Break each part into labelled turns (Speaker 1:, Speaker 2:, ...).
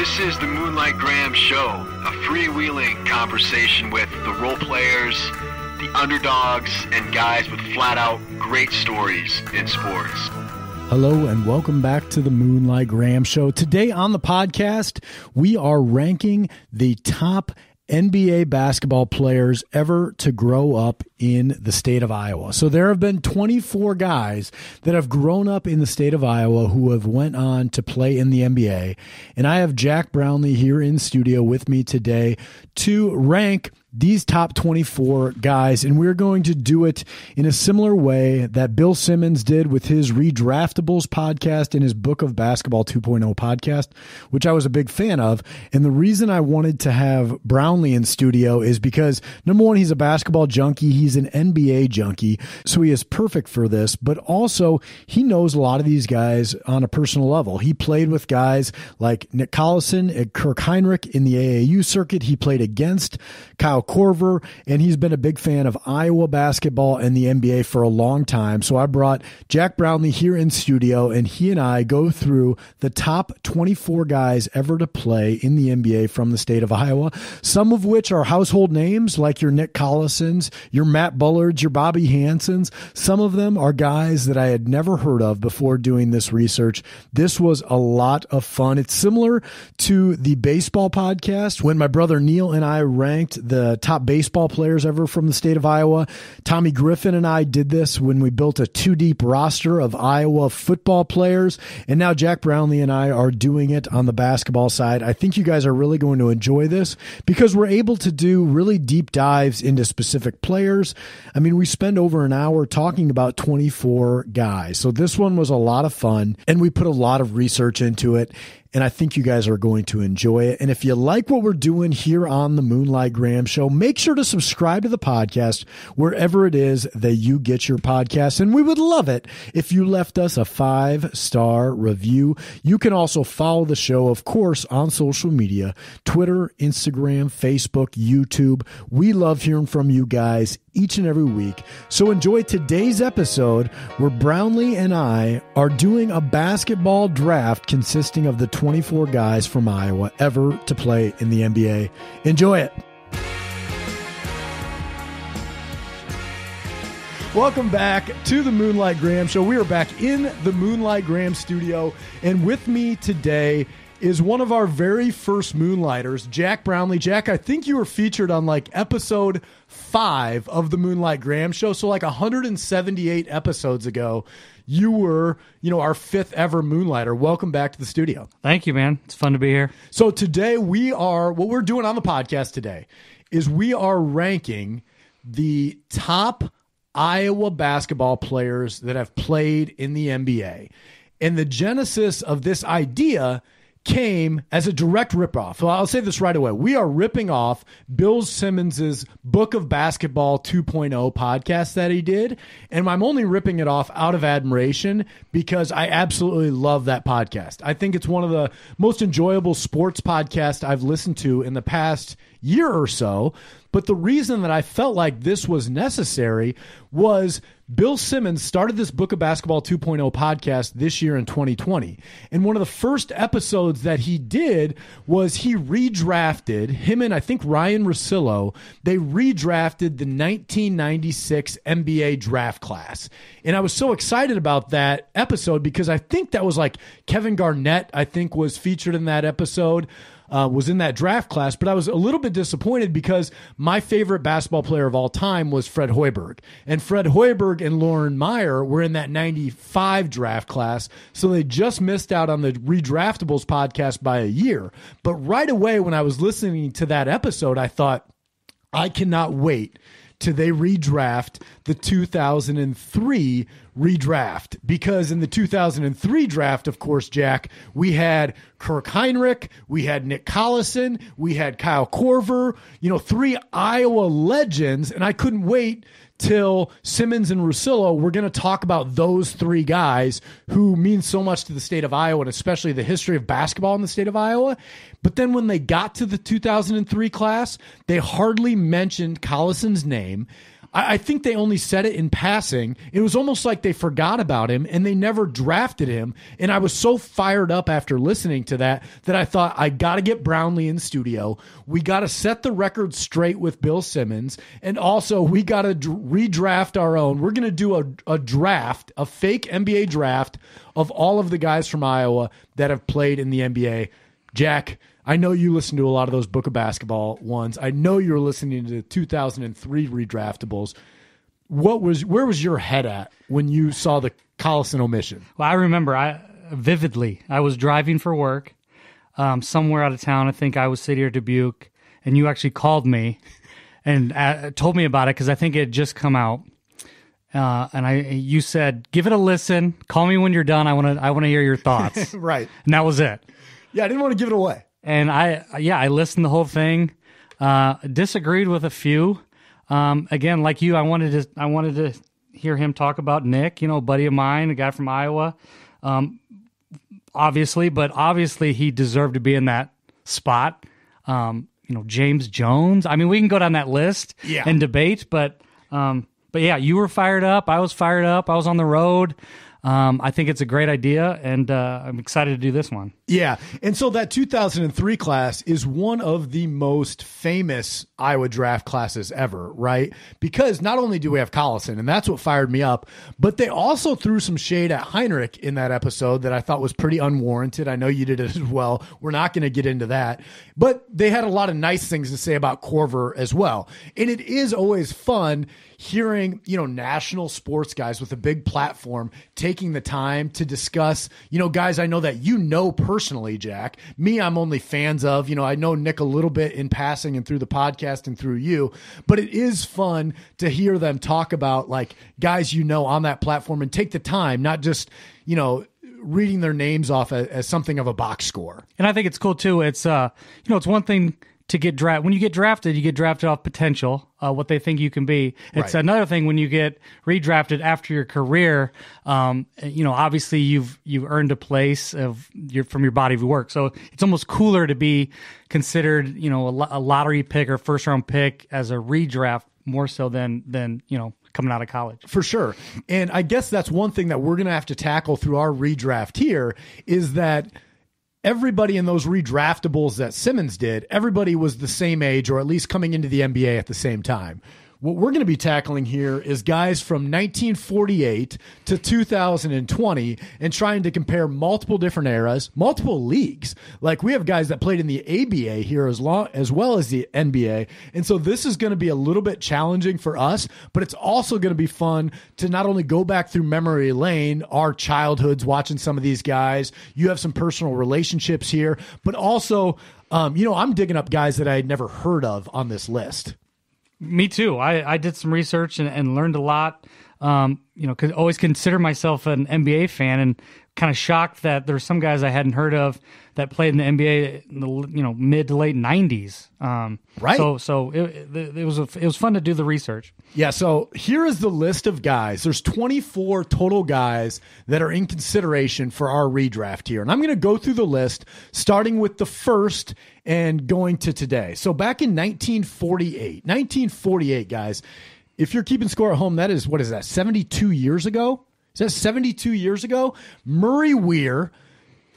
Speaker 1: This is the Moonlight Graham Show, a freewheeling conversation with the role players, the underdogs, and guys with flat-out great stories in sports.
Speaker 2: Hello and welcome back to the Moonlight Graham Show. Today on the podcast, we are ranking the top NBA basketball players ever to grow up in the state of Iowa. So there have been 24 guys that have grown up in the state of Iowa who have went on to play in the NBA. And I have Jack Brownlee here in studio with me today to rank these top 24 guys, and we're going to do it in a similar way that Bill Simmons did with his Redraftables podcast and his Book of Basketball 2.0 podcast, which I was a big fan of. And the reason I wanted to have Brownlee in studio is because, number one, he's a basketball junkie. He's an NBA junkie, so he is perfect for this. But also, he knows a lot of these guys on a personal level. He played with guys like Nick Collison and Kirk Heinrich in the AAU circuit. He played against Kyle Korver, and he's been a big fan of Iowa basketball and the NBA for a long time. So I brought Jack Brownlee here in studio, and he and I go through the top 24 guys ever to play in the NBA from the state of Iowa, some of which are household names like your Nick Collisons, your Matt Bullards, your Bobby Hansons. Some of them are guys that I had never heard of before doing this research. This was a lot of fun. It's similar to the baseball podcast when my brother Neil and I ranked the top baseball players ever from the state of Iowa. Tommy Griffin and I did this when we built a two-deep roster of Iowa football players, and now Jack Brownlee and I are doing it on the basketball side. I think you guys are really going to enjoy this because we're able to do really deep dives into specific players. I mean, we spend over an hour talking about 24 guys, so this one was a lot of fun, and we put a lot of research into it. And I think you guys are going to enjoy it. And if you like what we're doing here on the Moonlight Graham Show, make sure to subscribe to the podcast wherever it is that you get your podcasts. And we would love it if you left us a 5-star review. You can also follow the show, of course, on social media, Twitter, Instagram, Facebook, YouTube. We love hearing from you guys each and every week. So enjoy today's episode where Brownlee and I are doing a basketball draft consisting of the 24 guys from Iowa ever to play in the NBA. Enjoy it. Welcome back to the Moonlight Graham Show. We are back in the Moonlight Graham studio, and with me today is one of our very first Moonlighters, Jack Brownlee. Jack, I think you were featured on like episode 5 of the Moonlight Graham Show. So like 178 episodes ago, you were, our 5th ever Moonlighter. Welcome back to the studio.
Speaker 3: Thank you, man. It's fun to be here.
Speaker 2: So today what we're doing on the podcast today is we are ranking the top Iowa basketball players that have played in the NBA. And the genesis of this idea came as a direct ripoff. Well, I'll say this right away. We are ripping off Bill Simmons's Book of Basketball 2.0 podcast that he did, and I'm only ripping it off out of admiration because I absolutely love that podcast. I think it's one of the most enjoyable sports podcasts I've listened to in the past year or so. But the reason that I felt like this was necessary was Bill Simmons started this Book of Basketball 2.0 podcast this year in 2020. And one of the first episodes that he did was he redrafted, him and I think Ryan Russillo, they redrafted the 1996 NBA draft class. And I was so excited about that episode because I think that was like Kevin Garnett, I think, was featured in that episode. Was in that draft class, but I was a little bit disappointed because my favorite basketball player of all time was Fred Hoiberg. And Fred Hoiberg and Lauren Meyer were in that 95 draft class, so they just missed out on the Redraftables podcast by a year. But right away when I was listening to that episode, I thought, I cannot wait till they redraft the 2003 redraft, because in the 2003 draft, of course, Jack, we had Kirk Heinrich, we had Nick Collison, we had Kyle Korver, 3 Iowa legends, and I couldn't wait till Simmons and Russillo were going to talk about those 3 guys who mean so much to the state of Iowa and especially the history of basketball in the state of Iowa. But then when they got to the 2003 class, they hardly mentioned Collison's name. I think they only said it in passing. It was almost like they forgot about him and they never drafted him. And I was so fired up after listening to that I thought, I got to get Brownlee in studio. We got to set the record straight with Bill Simmons. And also we got to redraft our own. We're going to do a draft, a fake NBA draft of all of the guys from Iowa that have played in the NBA. Jack, I know you listen to a lot of those Book of Basketball ones. I know you're listening to the 2003 redraftables. Where was your head at when you saw the Collison omission?
Speaker 3: Well, I remember vividly. I was driving for work somewhere out of town. I think Iowa City or Dubuque, and you actually called me and told me about it because I think it had just come out. You said, "Give it a listen. Call me when you're done. I want to hear your thoughts."
Speaker 2: Right,
Speaker 3: and that was it.
Speaker 2: Yeah, I didn't want to give it away.
Speaker 3: And I listened the whole thing. Disagreed with a few. Again, like you, I wanted to hear him talk about Nick, a buddy of mine, a guy from Iowa. Obviously he deserved to be in that spot. James Jones. I mean, we can go down that list and debate, but yeah, you were fired up. I was fired up. I was on the road. I think it's a great idea, and I'm excited to do this one.
Speaker 2: Yeah, and so that 2003 class is one of the most famous Iowa draft classes ever, right? Because not only do we have Collison, and that's what fired me up, but they also threw some shade at Heinrich in that episode that I thought was pretty unwarranted. I know you did it as well. We're not going to get into that. But they had a lot of nice things to say about Korver as well. And it is always fun hearing, national sports guys with a big platform taking the time to discuss, guys I know that personally, Jack. Me, I'm only fans of. I know Nick a little bit in passing and through the podcast and through you, but it is fun to hear them talk about like guys on that platform and take the time, not just, reading their names off as something of a box score.
Speaker 3: And I think it's cool too. It's it's one thing to get drafted. When you get drafted off potential, what they think you can be. It's another thing when you get redrafted after your career. Obviously you've earned a place from your body of work. So it's almost cooler to be considered, a lottery pick or first round pick as a redraft more so than coming out of college.
Speaker 2: For sure. And I guess that's one thing that we're going to have to tackle through our redraft here is that everybody in those redraftables that Simmons did, everybody was the same age or at least coming into the NBA at the same time. What we're going to be tackling here is guys from 1948 to 2020 and trying to compare multiple different eras, multiple leagues. Like we have guys that played in the ABA here as well as the NBA. And so this is going to be a little bit challenging for us, but it's also going to be fun to not only go back through memory lane, our childhoods watching some of these guys. You have some personal relationships here, but also, I'm digging up guys that I had never heard of on this list.
Speaker 3: Me too. I did some research and learned a lot. Could always consider myself an NBA fan, and kind of shocked that there's some guys I hadn't heard of that played in the NBA in the mid to late 90s.
Speaker 2: Right.
Speaker 3: So it was fun to do the research.
Speaker 2: Yeah. So here is the list of guys. There's 24 total guys that are in consideration for our redraft here, and I'm going to go through the list starting with the first and going to today. So back in 1948, guys, if you're keeping score at home, that is, 72 years ago? Is that 72 years ago? Murray Weir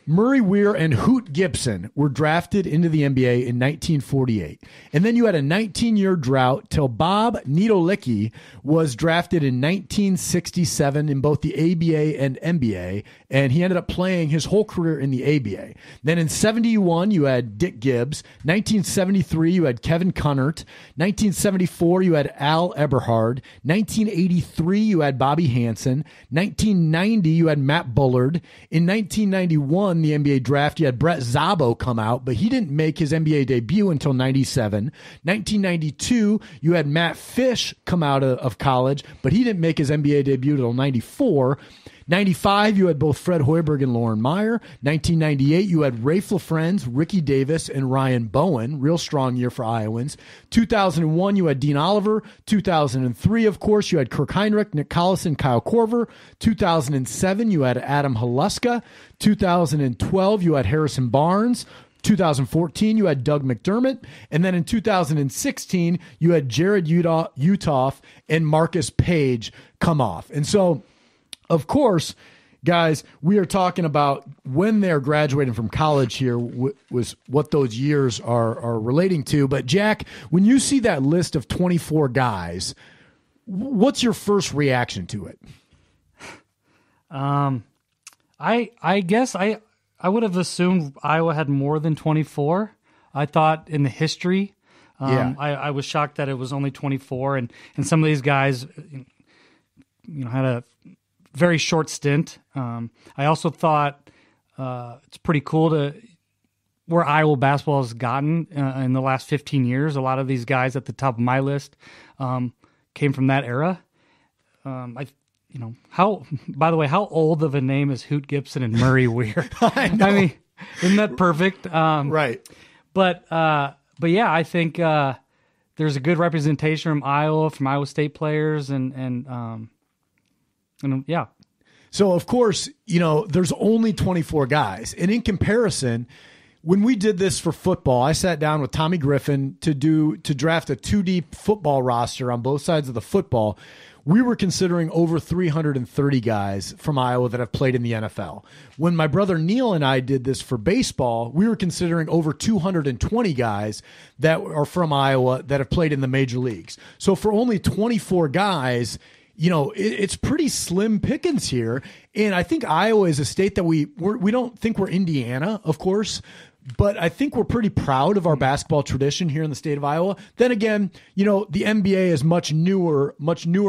Speaker 2: and Hoot Gibson were drafted into the NBA in 1948. And then you had a 19-year drought till Bob Nedolicki was drafted in 1967 in both the ABA and NBA, and he ended up playing his whole career in the ABA. Then in 71, you had Dick Gibbs. 1973, you had Kevin Cunnert. 1974, you had Al Eberhard. 1983, you had Bobby Hansen. 1990, you had Matt Bullard. In 1991, the NBA draft, you had Brett Szabo come out, but he didn't make his NBA debut until 97. 1992, you had Matt Fish come out of college, but he didn't make his NBA debut until 94. 95, you had both Fred Hoiberg and Lauren Meyer. 1998, you had Rafe LaFrentz, Ricky Davis, and Ryan Bowen. Real strong year for Iowans. 2001, you had Dean Oliver. 2003, of course, you had Kirk Heinrich, Nick Collison, Kyle Korver. 2007, you had Adam Haluska. 2012, you had Harrison Barnes. 2014, you had Doug McDermott. And then in 2016, you had Jared Utoff and Marcus Page come off. And so, of course, guys, we are talking about when they're graduating from college here was what those years are relating to. But Jack, when you see that list of 24 guys, what's your first reaction to it?
Speaker 3: I guess I would have assumed Iowa had more than 24. I thought in the history, I was shocked that it was only 24, and some of these guys, had a very short stint. I also thought it's pretty cool to where Iowa basketball has gotten in the last 15 years. A lot of these guys at the top of my list came from that era. By the way, how old of a name is Hoot Gibson and Murray Weir?
Speaker 2: I mean,
Speaker 3: isn't that perfect?
Speaker 2: Right.
Speaker 3: But yeah, I think there's a good representation from Iowa State players, and yeah.
Speaker 2: So, of course, there's only 24 guys. And in comparison, when we did this for football, I sat down with Tommy Griffin to draft a 2-deep football roster on both sides of the football. We were considering over 330 guys from Iowa that have played in the NFL. When my brother Neil and I did this for baseball, we were considering over 220 guys that are from Iowa that have played in the major leagues. So for only 24 guys, it's pretty slim pickings here. And I think Iowa is a state that we don't think we're Indiana, of course, but I think we're pretty proud of our basketball tradition here in the state of Iowa. Then again, the NBA is much newer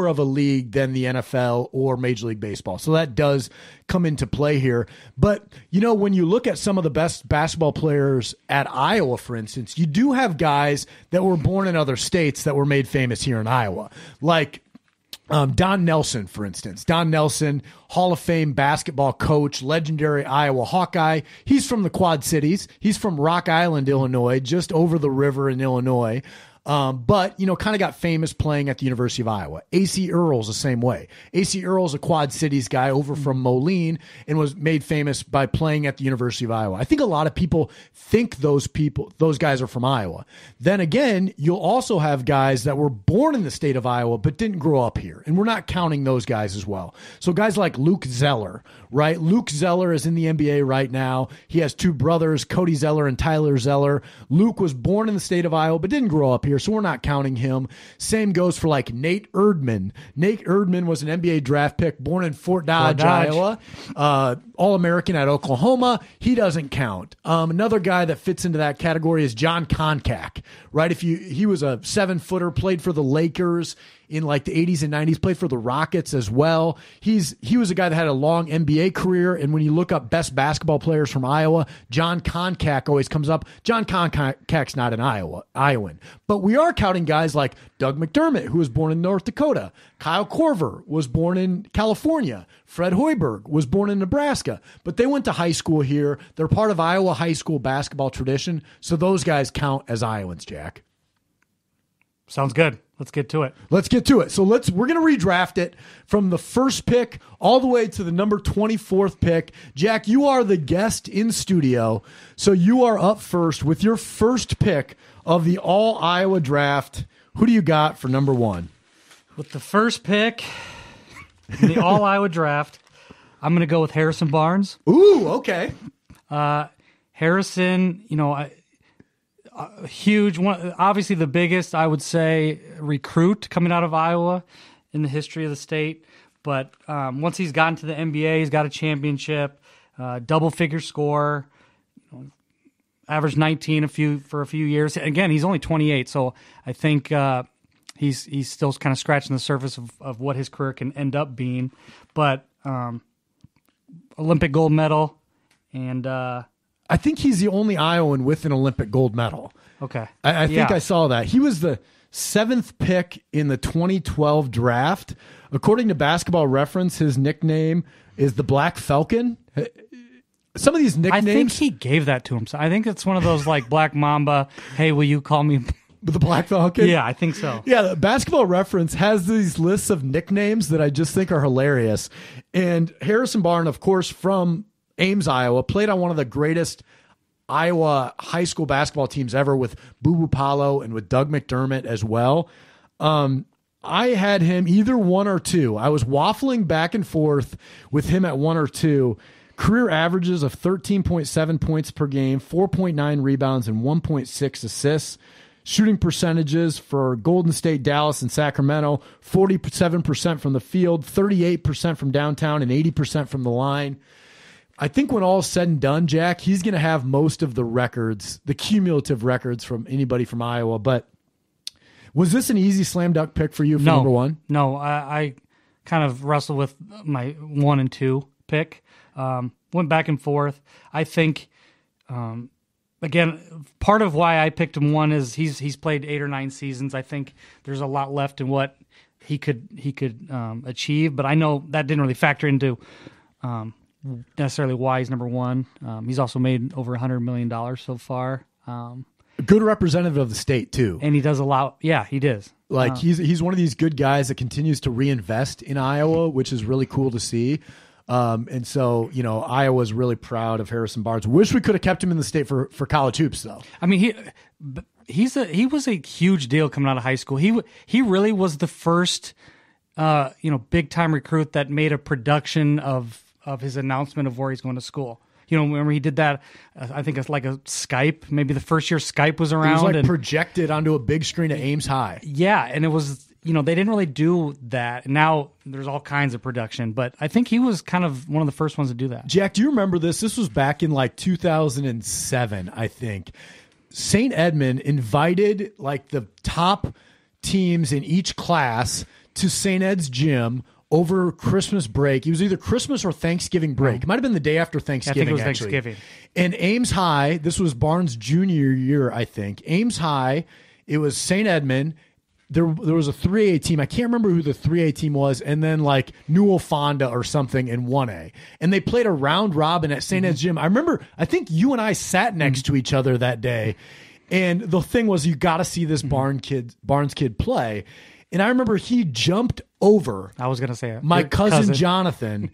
Speaker 2: of a league than the NFL or Major League Baseball. So that does come into play here. But, when you look at some of the best basketball players at Iowa, for instance, you do have guys that were born in other states that were made famous here in Iowa, like Don Nelson, for instance. Don Nelson, Hall of Fame basketball coach, legendary Iowa Hawkeye. He's from the Quad Cities. He's from Rock Island, Illinois, just over the river in Illinois. But kind of got famous playing at the University of Iowa. A.C. Earle's the same way. A.C. Earle's a Quad Cities guy over from Moline and was made famous by playing at the University of Iowa. I think a lot of people think those guys are from Iowa. Then again, you'll also have guys that were born in the state of Iowa but didn't grow up here, and we're not counting those guys as well. So guys like Luke Zeller, right? Luke Zeller is in the NBA right now. He has two brothers, Cody Zeller and Tyler Zeller. Luke was born in the state of Iowa but didn't grow up here, so we're not counting him. Same goes for like Nate Erdman. Nate Erdman was an NBA draft pick, born in Fort Dodge, Iowa. All-American at Oklahoma. He doesn't count. Another guy that fits into that category is John Koncak, right? He was a 7-footer, played for the Lakers in like the 80s and 90s, played for the Rockets as well. He was a guy that had a long NBA career, and when you look up best basketball players from Iowa, John Koncak always comes up. John Koncak's not an Iowan, but we are counting guys like Doug McDermott, who was born in North Dakota. Kyle Korver was born in California. Fred Hoiberg was born in Nebraska, but they went to high school here. They're part of Iowa high school basketball tradition, so those guys count as Iowans, Jack.
Speaker 3: Sounds good. Let's get to it.
Speaker 2: So we're going to redraft it from the first pick all the way to the number 24th pick. Jack, you are the guest in studio, so you are up first with your first pick of the all Iowa draft. Who do you got for number 1?
Speaker 3: With the first pick in the all Iowa draft, I'm going to go with Harrison Barnes.
Speaker 2: Ooh, okay.
Speaker 3: Harrison, huge one, obviously the biggest, I would say, recruit coming out of Iowa in the history of the state. But once he's gotten to the NBA, he's got a championship, double-figure score, averaged 19 for a few years. Again, he's only 28, so I think he's still kind of scratching the surface of what his career can end up being. But Olympic gold medal, and
Speaker 2: I think he's the only Iowan with an Olympic gold medal.
Speaker 3: Okay.
Speaker 2: I think I saw that. He was the 7th pick in the 2012 draft. According to Basketball Reference, his nickname is the Black Falcon. Some of these nicknames...
Speaker 3: I think he gave that to him. So I think it's one of those like Black Mamba, hey, will you call me...
Speaker 2: The Black Falcon?
Speaker 3: Yeah, I think so.
Speaker 2: Yeah, the Basketball Reference has these lists of nicknames that I just think are hilarious. And Harrison Barnes, of course, from Ames, Iowa, played on one of the greatest Iowa high school basketball teams ever with Boo Boo Paolo and with Doug McDermott as well. I had him either 1 or 2. I was waffling back and forth with him at 1 or 2. Career averages of 13.7 points per game, 4.9 rebounds, and 1.6 assists. Shooting percentages for Golden State, Dallas, and Sacramento, 47% from the field, 38% from downtown, and 80% from the line. I think when all is said and done, Jack, he's going to have most of the records, the cumulative records from anybody from Iowa. But was this an easy slam dunk pick for you for number 1?
Speaker 3: No, I kind of wrestled with my 1 and 2 pick. Went back and forth. I think, again, part of why I picked him 1 is he's played 8 or 9 seasons. I think there's a lot left in what he could achieve, but I know that didn't really factor into necessarily why he's number 1. He's also made over $100 million so far.
Speaker 2: Good representative of the state too,
Speaker 3: and he does a lot. Yeah, he does.
Speaker 2: Like he's one of these good guys that continues to reinvest in Iowa, which is really cool to see. And so, Iowa's really proud of Harrison Barnes. Wish we could have kept him in the state for college hoops, though.
Speaker 3: I mean, he was a huge deal coming out of high school. He really was the first, big time recruit that made a production of his announcement of where he's going to school. Remember he did that, I think it's like a Skype, maybe the first year Skype was around.
Speaker 2: It was projected onto a big screen at Ames High.
Speaker 3: Yeah, and it was, they didn't really do that. Now there's all kinds of production, but I think he was kind of one of the first ones to do that.
Speaker 2: Jack, do you remember this? This was back in like 2007, I think. St. Edmund invited like the top teams in each class to St. Ed's gym over Christmas break. It was either Christmas or Thanksgiving break. It might have been the day after Thanksgiving.
Speaker 3: I think it was
Speaker 2: actually.
Speaker 3: Thanksgiving.
Speaker 2: And Ames High, this was Barnes' junior year, I think. Ames High, it was St. Edmund. There was a 3A team. I can't remember who the 3A team was, and then like Newell Fonda or something in 1A. And they played a round robin at St. Ed's gym. I remember, I think you and I sat next to each other that day. And the thing was, you got to see this Barnes kid play. And I remember he jumped over.
Speaker 3: I was going to say it.
Speaker 2: My cousin Jonathan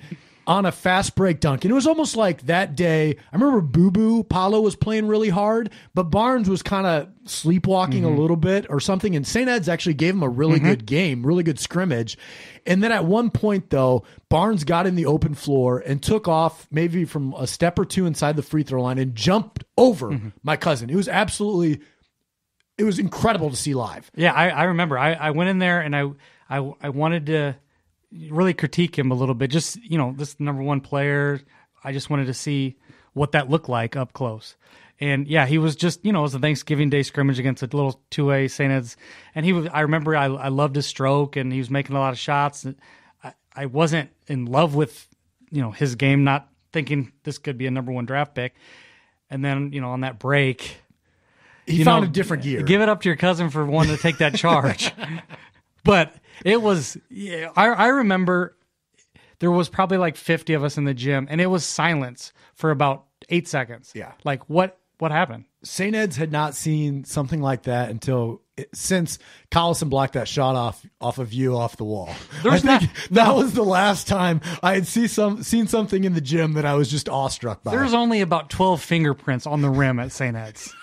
Speaker 2: on a fast break dunk. And it was almost like that day. I remember Boo Boo Paolo was playing really hard, but Barnes was kind of sleepwalking a little bit or something. And St. Ed's actually gave him a really good game, really good scrimmage. And then at one point, though, Barnes got in the open floor and took off maybe from a step or two inside the free throw line and jumped over my cousin. It was incredible to see live.
Speaker 3: Yeah, I remember. I went in there and I wanted to really critique him a little bit. Just, this number 1 player, I just wanted to see what that looked like up close. And yeah, he was just, it was a Thanksgiving Day scrimmage against a little 2A St. Ed's. And I remember I loved his stroke and he was making a lot of shots. I wasn't in love with, his game, not thinking this could be a number 1 draft pick. And then, on that break,
Speaker 2: he found a different gear.
Speaker 3: Give it up to your cousin for wanting to take that charge. But it was, I remember there was probably like 50 of us in the gym, and it was silence for about 8 seconds.
Speaker 2: Yeah.
Speaker 3: Like, what happened?
Speaker 2: St. Ed's had not seen something like that since Collison blocked that shot off of you off the wall. That was the last time I had seen something in the gym that I was just awestruck by.
Speaker 3: There's only about 12 fingerprints on the rim at St. Ed's.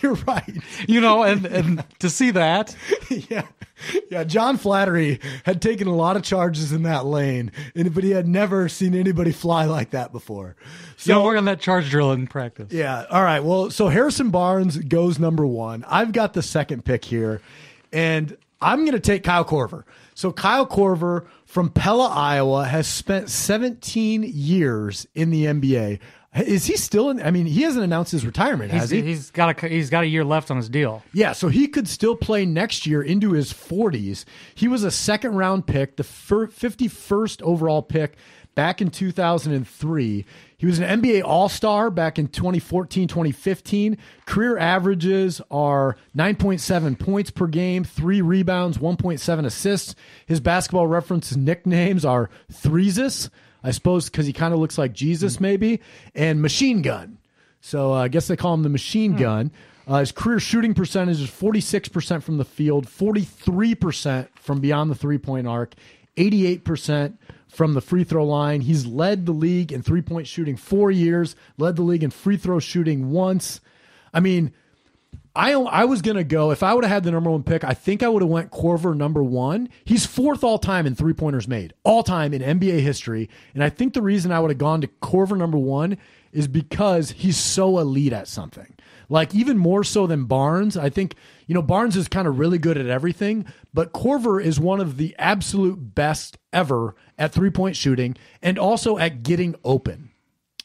Speaker 2: You're right.
Speaker 3: And to see that.
Speaker 2: Yeah. John Flattery had taken a lot of charges in that lane, but he had never seen anybody fly like that before.
Speaker 3: So work on that charge drill in practice.
Speaker 2: Yeah. All right. Well, so Harrison Barnes goes number 1. I've got the second pick here, and I'm going to take Kyle Korver. So Kyle Korver from Pella, Iowa, has spent 17 years in the NBA. Is he still in? I mean, he hasn't announced his retirement, has he?
Speaker 3: He's got a year left on his deal.
Speaker 2: Yeah, so he could still play next year into his 40s. He was a second-round pick, the 51st overall pick back in 2003. He was an NBA All-Star back in 2014, 2015. Career averages are 9.7 points per game, 3 rebounds, 1.7 assists. His basketball reference nicknames are Threesus, I suppose because he kind of looks like Jesus maybe, and Machine Gun. So I guess they call him the Machine Gun. His career shooting percentage is 46% from the field, 43% from beyond the three-point arc, 88% from the free throw line. He's led the league in 3-point shooting 4 years, led the league in free throw shooting once. I mean, I was going to go, if I would have had the number 1 pick, I think I would have went Korver number 1. He's 4th all time in 3-pointers made, all time in NBA history. And I think the reason I would have gone to Korver number 1 is because he's so elite at something. Like even more so than Barnes. I think, Barnes is kind of really good at everything, but Korver is one of the absolute best ever at 3-point shooting and also at getting open.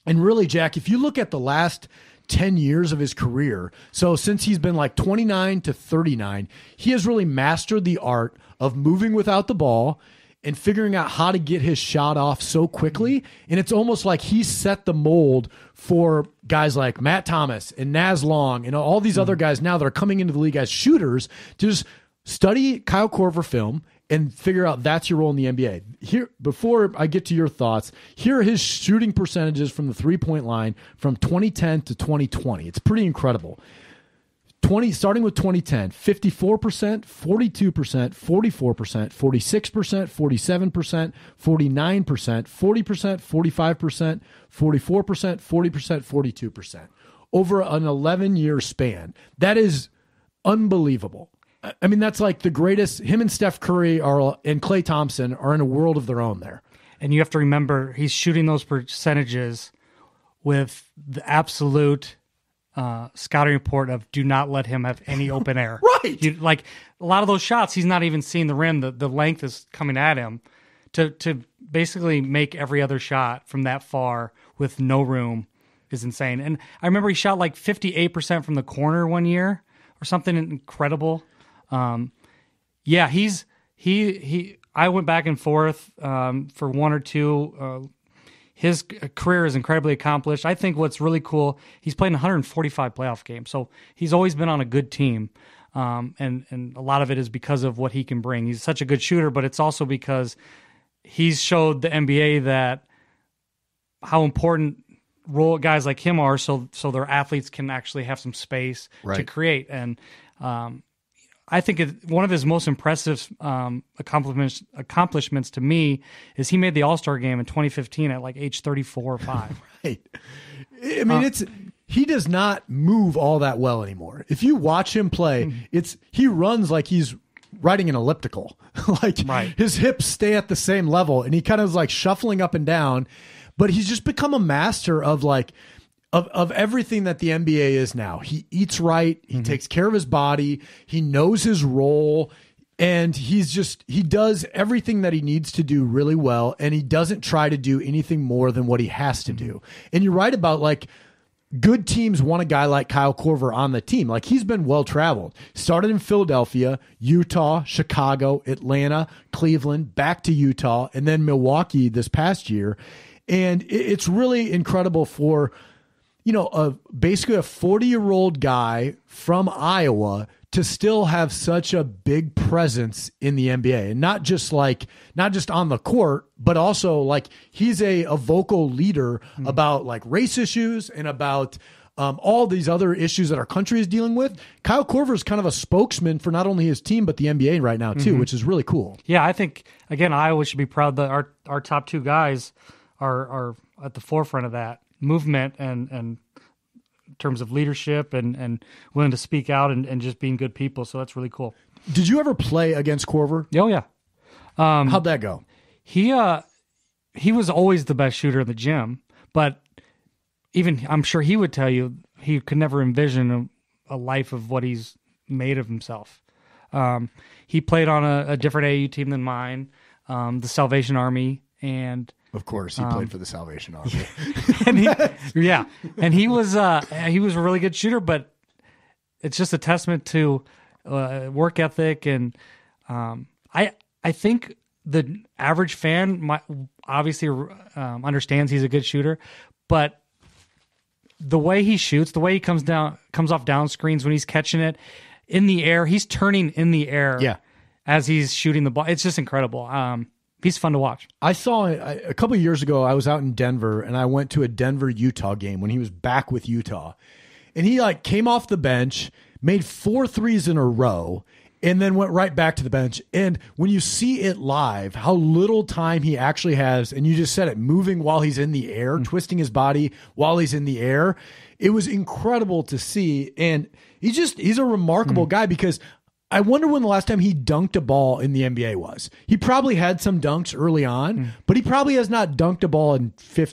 Speaker 2: And really, Jack, if you look at the last 10 years of his career, so since he's been like 29 to 39, he has really mastered the art of moving without the ball and figuring out how to get his shot off so quickly. And it's almost like he set the mold for guys like Matt Thomas and Naz Long and all these other guys now that are coming into the league as shooters to just study Kyle Korver film and figure out that's your role in the NBA. Here, before I get to your thoughts, here are his shooting percentages from the 3-point line from 2010 to 2020. It's pretty incredible. Starting with 2010, 54%, 42%, 44%, 46%, 47%, 49%, 40%, 45%, 44%, 40%, 42%. Over an 11-year span. That is unbelievable. I mean, that's like the greatest. Him and Steph Curry and Klay Thompson are in a world of their own there.
Speaker 3: And you have to remember, he's shooting those percentages with the absolute scouting report of do not let him have any open air.
Speaker 2: Right.
Speaker 3: Like a lot of those shots, he's not even seeing the rim. The length is coming at him to basically make every other shot from that far with no room is insane. And I remember he shot like 58% from the corner one year or something incredible. Yeah, I went back and forth for one or two. His career is incredibly accomplished. I think what's really cool, he's played in 145 playoff games, so he's always been on a good team. And a lot of it is because of what he can bring. He's such a good shooter, but it's also because he's showed the NBA that how important role guys like him are, so their athletes can actually have some space to create. And I think one of his most impressive accomplishments to me is he made the All-Star game in 2015 at like age 34 or 5.
Speaker 2: Right. I mean, he does not move all that well anymore. If you watch him play, he runs like he's riding an elliptical. His hips stay at the same level, and he kind of is like shuffling up and down. But he's just become a master of of everything that the NBA is now. He eats right. He takes care of his body. He knows his role. And he does everything that he needs to do really well. And he doesn't try to do anything more than what he has to do. And you're right about good teams want a guy like Kyle Korver on the team. Like he's been well-traveled. Started in Philadelphia, Utah, Chicago, Atlanta, Cleveland, back to Utah, and then Milwaukee this past year. And it's really incredible for basically a 40-year-old guy from Iowa to still have such a big presence in the NBA, and not just on the court, but also he's a vocal leader about race issues and about all these other issues that our country is dealing with. Kyle Korver is kind of a spokesman for not only his team, but the NBA right now too, which is really cool.
Speaker 3: Yeah. I think again, Iowa should be proud that our top two guys are at the forefront of that movement and in terms of leadership and willing to speak out and just being good people. So that's really cool.
Speaker 2: Did you ever play against Korver?
Speaker 3: Oh yeah.
Speaker 2: How'd that go?
Speaker 3: He was always the best shooter in the gym, but even I'm sure he would tell you he could never envision a life of what he's made of himself. He played on a different AAU team than mine, the Salvation Army, and
Speaker 2: of course he played for the Salvation Army.
Speaker 3: And he was a really good shooter, but it's just a testament to work ethic. And I think the average fan obviously understands he's a good shooter, but the way he shoots, the way he comes off down screens when he's catching it in the air, he's turning in the air as he's shooting the ball. It's just incredible. He's fun to watch. I saw
Speaker 2: a couple of years ago, I was out in Denver, and I went to a Denver-Utah game when he was back with Utah. And he came off the bench, made 4 threes in a row, and then went right back to the bench. And when you see it live, how little time he actually has, and you just said it, moving while he's in the air, twisting his body while he's in the air, it was incredible to see. And he's a remarkable guy, because I wonder when the last time he dunked a ball in the NBA was. He probably had some dunks early on, but he probably has not dunked a ball in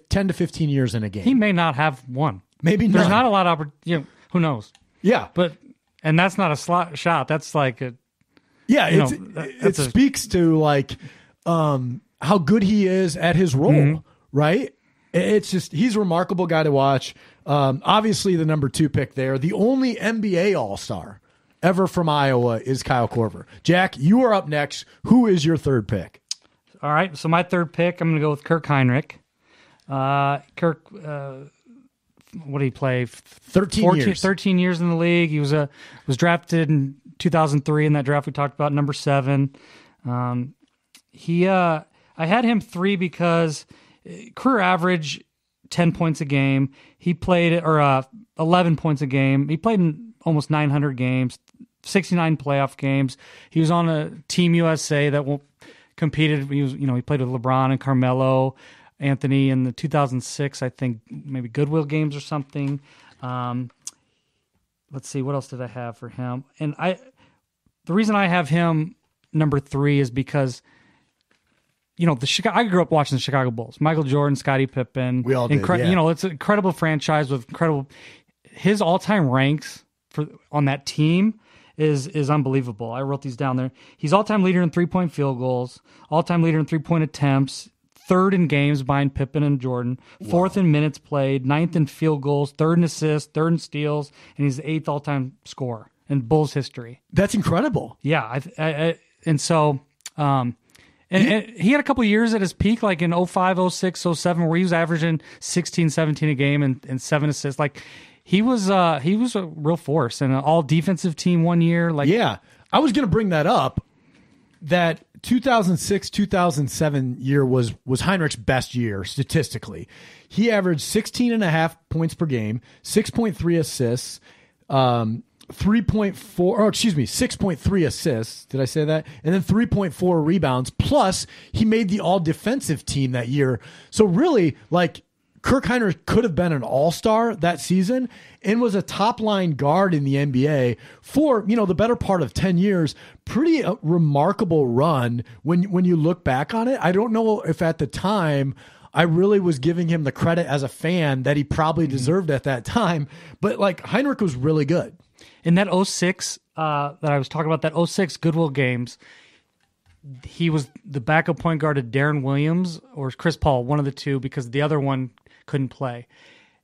Speaker 2: 10 to 15 years in a game.
Speaker 3: He may not have one.
Speaker 2: Maybe
Speaker 3: There's
Speaker 2: none.
Speaker 3: not a lot of opportunity. Who knows?
Speaker 2: Yeah.
Speaker 3: And that's not a slot shot. That's like a...
Speaker 2: Yeah, it speaks to like how good he is at his role, right? It's just, he's a remarkable guy to watch. Obviously, the number 2 pick there. The only NBA All-Star ever from Iowa is Kyle Korver. Jack, you are up next. Who is your third pick?
Speaker 3: All right, so my third pick, I'm going to go with Kirk Heinrich. Kirk, what did he play? 13 years in the league. He was drafted in 2003 in that draft we talked about, number 7. I had him 3 because career average 10 points a game. He played 11 points a game. He played in almost 900 games, 69 playoff games. He was on a Team USA that competed. He played with LeBron and Carmelo Anthony in the 2006, I think, maybe Goodwill games or something. Let's see, what else did I have for him? And the reason I have him number 3 is because, I grew up watching the Chicago Bulls. Michael Jordan, Scottie Pippen.
Speaker 2: We all did, yeah.
Speaker 3: It's an incredible franchise with his all-time ranks on that team is unbelievable. I wrote these down there. He's all-time leader in three-point field goals, all-time leader in three-point attempts, 3rd in games behind Pippen and Jordan, 4th in minutes played, 9th in field goals, 3rd in assists, 3rd in steals, and he's the 8th all-time scorer in Bulls history.
Speaker 2: That's incredible.
Speaker 3: Yeah, and he had a couple of years at his peak, like in 05, 06, 07, where he was averaging 16, 17 a game and 7 assists. Like he was a real force, and an all defensive team one year. Like,
Speaker 2: yeah, I was going to bring that up. That 2006-2007 year was Heinrich's best year statistically. He averaged 16.5 points per game, 6.3 assists, 6.3 assists. Did I say that? And then 3.4 rebounds. Plus, he made the all-defensive team that year. So really, like, Kirk Heinrich could have been an all-star that season and was a top-line guard in the NBA for, the better part of 10 years. Pretty remarkable run when you look back on it. I don't know if at the time I really was giving him the credit as a fan that he probably deserved at that time. But, like, Heinrich was really good.
Speaker 3: In that 06 that I was talking about, that 06 Goodwill games, he was the backup point guard of Darren Williams or Chris Paul, one of the two, because the other one couldn't play.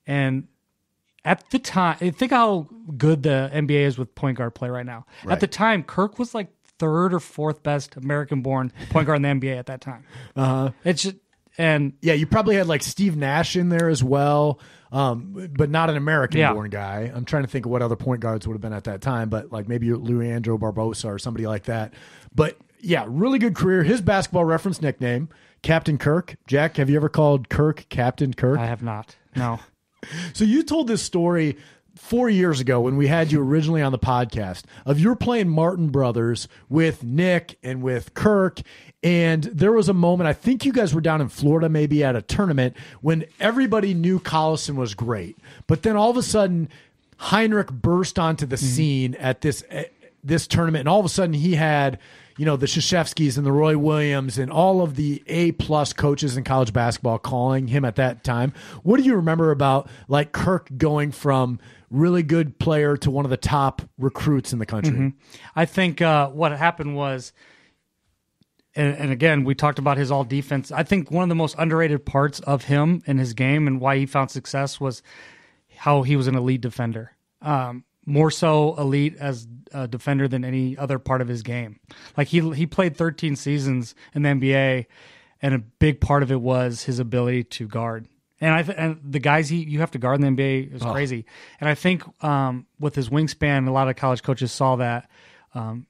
Speaker 3: And at the time, think how good the NBA is with point guard play right now. Right. At the time, Kirk was like 3rd or 4th best American-born point guard in the NBA at that time. It's just, and
Speaker 2: yeah, you probably had like Steve Nash in there as well, but not an American-born guy. I'm trying to think of what other point guards would have been at that time, but like maybe Leandro Barbosa or somebody like that. But yeah, really good career. His Basketball Reference nickname, Captain Kirk. Jack, have you ever called Kirk Captain Kirk?
Speaker 3: I have not. No.
Speaker 2: So you told this story 4 years ago when we had you originally on the podcast of you're playing Martin Brothers with Nick and with Kirk. And there was a moment, I think you guys were down in Florida, maybe at a tournament, when everybody knew Collison was great. But then all of a sudden, Heinrich burst onto the scene at this tournament. And all of a sudden he had, the Krzyzewskis and the Roy Williams and all of the A-plus coaches in college basketball calling him at that time. What do you remember about like Kirk going from really good player to one of the top recruits in the country?
Speaker 3: I think what happened was, and again, we talked about his all defense. I think one of the most underrated parts of him and his game and why he found success was how he was an elite defender. More so elite as a defender than any other part of his game. Like he played 13 seasons in the NBA, and a big part of it was his ability to guard. And the guys you have to guard in the NBA is crazy. And I think with his wingspan, a lot of college coaches saw that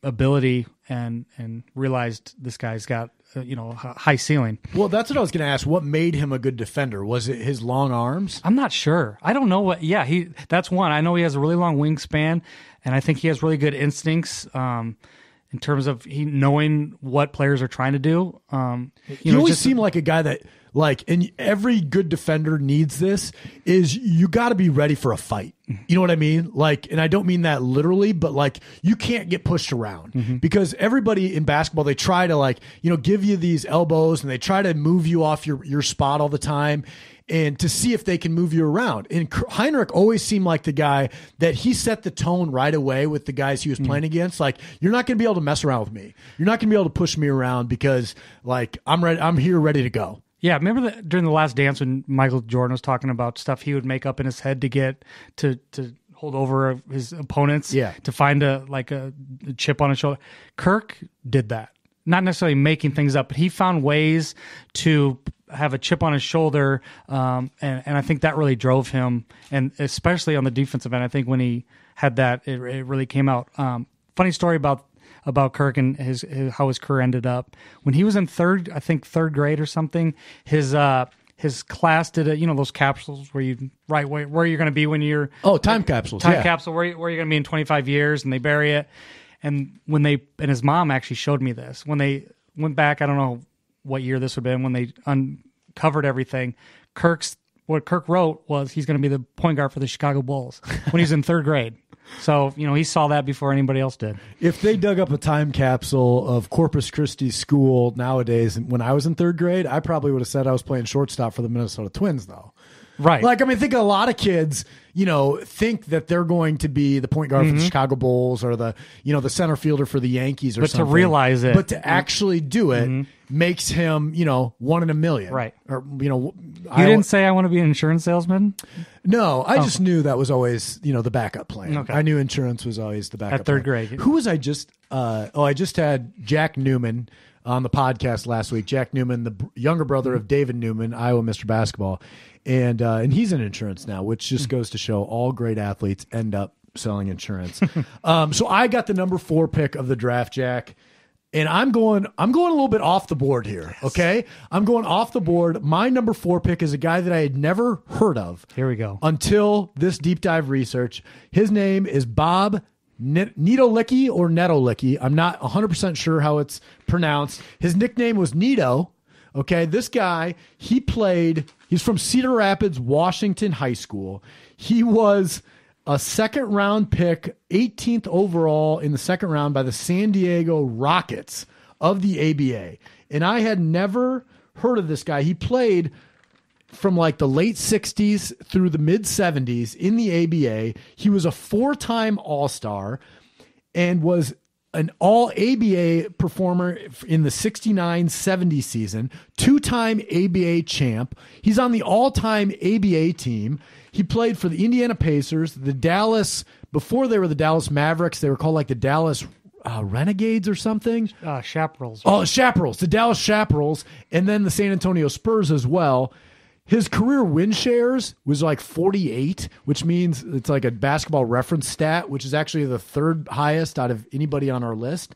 Speaker 3: ability and realized this guy's got a high ceiling.
Speaker 2: Well, that's what I was going to ask. What made him a good defender? Was it his long arms?
Speaker 3: I'm not sure. I don't know what. Yeah, that's one. I know he has a really long wingspan, and I think he has really good instincts. in terms of knowing what players are trying to do.
Speaker 2: You always seem like a guy that, like, and every good defender needs this, is you got to be ready for a fight. You know what I mean? Like, and I don't mean that literally, but like, you can't get pushed around because everybody in basketball, they try to, like, give you these elbows and they try to move you off your spot all the time, and to see if they can move you around. And Heinrich always seemed like the guy that he set the tone right away with the guys he was playing against. Like, you're not going to be able to mess around with me. You're not going to be able to push me around because, like, I'm ready. I'm here ready to go.
Speaker 3: Yeah, remember during the Last Dance when Michael Jordan was talking about stuff he would make up in his head to get to hold over his opponents, to find a chip on his shoulder. Kirk did that. Not necessarily making things up, but he found ways to have a chip on his shoulder, and I think that really drove him, and especially on the defensive end. I think when he had that, it really came out. Funny story about Kirk and how his career ended up. When he was in third grade or something, his class did those capsules where you write where you're going to be when you're
Speaker 2: time capsules,
Speaker 3: capsule where you're going to be in 25 years, and they bury it. And and his mom actually showed me this when they went back. I don't know what year this would have been when they uncovered everything. What Kirk wrote was he's going to be the point guard for the Chicago Bulls when he's in third grade. So, he saw that before anybody else did. If
Speaker 2: they dug up a time capsule of Corpus Christi school nowadays, when I was in third grade, I probably would have said I was playing shortstop for the Minnesota Twins, though.
Speaker 3: Right.
Speaker 2: Like, I think a lot of kids, think that they're going to be the point guard for the Chicago Bulls or the center fielder for the Yankees or something.
Speaker 3: But to realize it.
Speaker 2: But to actually do it makes him, 1 in a million.
Speaker 3: Right.
Speaker 2: Or,
Speaker 3: You didn't say I want to be an insurance salesman?
Speaker 2: No, I just knew that was always, the backup plan.
Speaker 3: Okay.
Speaker 2: I knew insurance was always the backup
Speaker 3: At third
Speaker 2: plan.
Speaker 3: grade.
Speaker 2: Who was I just, I just had Jack Newman on the podcast last week. Jack Newman, the younger brother of David Newman, Iowa Mr. Basketball. And he's in insurance now, which just goes to show all great athletes end up selling insurance. So I got the number 4 pick of the draft, Jack. And I'm going a little bit off the board here. Yes. Okay. I'm going off the board. My number 4 pick is a guy that I had never heard of.
Speaker 3: Here we go.
Speaker 2: Until this deep dive research. His name is Bob Nitolicki or Netolicki. I'm not 100% sure how it's pronounced. His nickname was Nito. Okay. This guy, he's from Cedar Rapids, Washington High School. He was a second-round pick, 18th overall in the second round by the San Diego Rockets of the ABA. And I had never heard of this guy. He played from like the late 60s through the mid-70s in the ABA. He was a 4-time All-Star and was an all-ABA performer in the 69-70 season, 2-time ABA champ. He's on the all-time ABA team. He played for the Indiana Pacers, before they were the Dallas Mavericks, they were called like the Dallas Renegades or something.
Speaker 3: Chaparrals.
Speaker 2: Oh, Chaparrals, the Dallas Chaparrals, and then the San Antonio Spurs as well. His career win shares was like 48, which means it's like a basketball reference stat, which is actually the 3rd highest out of anybody on our list.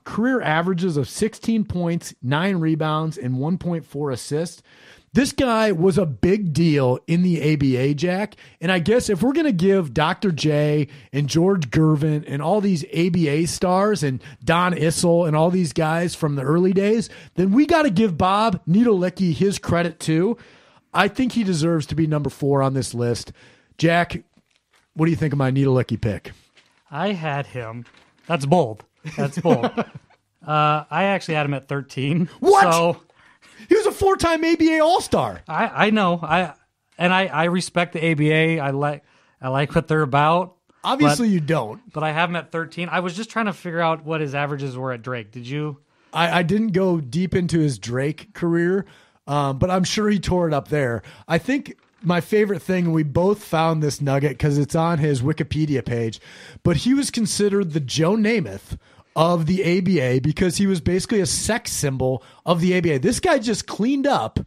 Speaker 2: Career averages of 16 points, 9 rebounds, and 1.4 assists. This guy was a big deal in the ABA, Jack. And I guess if we're going to give Dr. J and George Gervin and all these ABA stars and Don Issel and all these guys from the early days, then we got to give Bob Nitolicki his credit too. I think he deserves to be number 4 on this list. Jack, what do you think of my Nitolicki pick?
Speaker 3: I had him. That's bold. I actually had him at 13.
Speaker 2: What?
Speaker 3: So
Speaker 2: he was a 4-time ABA All-Star.
Speaker 3: I know. I respect the ABA. I like what they're about.
Speaker 2: Obviously, you don't.
Speaker 3: But I have him at 13. I was just trying to figure out what his averages were at Drake. Did you?
Speaker 2: I didn't go deep into his Drake career, but I'm sure he tore it up there. I think my favorite thing, we both found this nugget because it's on his Wikipedia page, but he was considered the Joe Namath of the ABA because he was basically a sex symbol of the ABA. This guy just cleaned up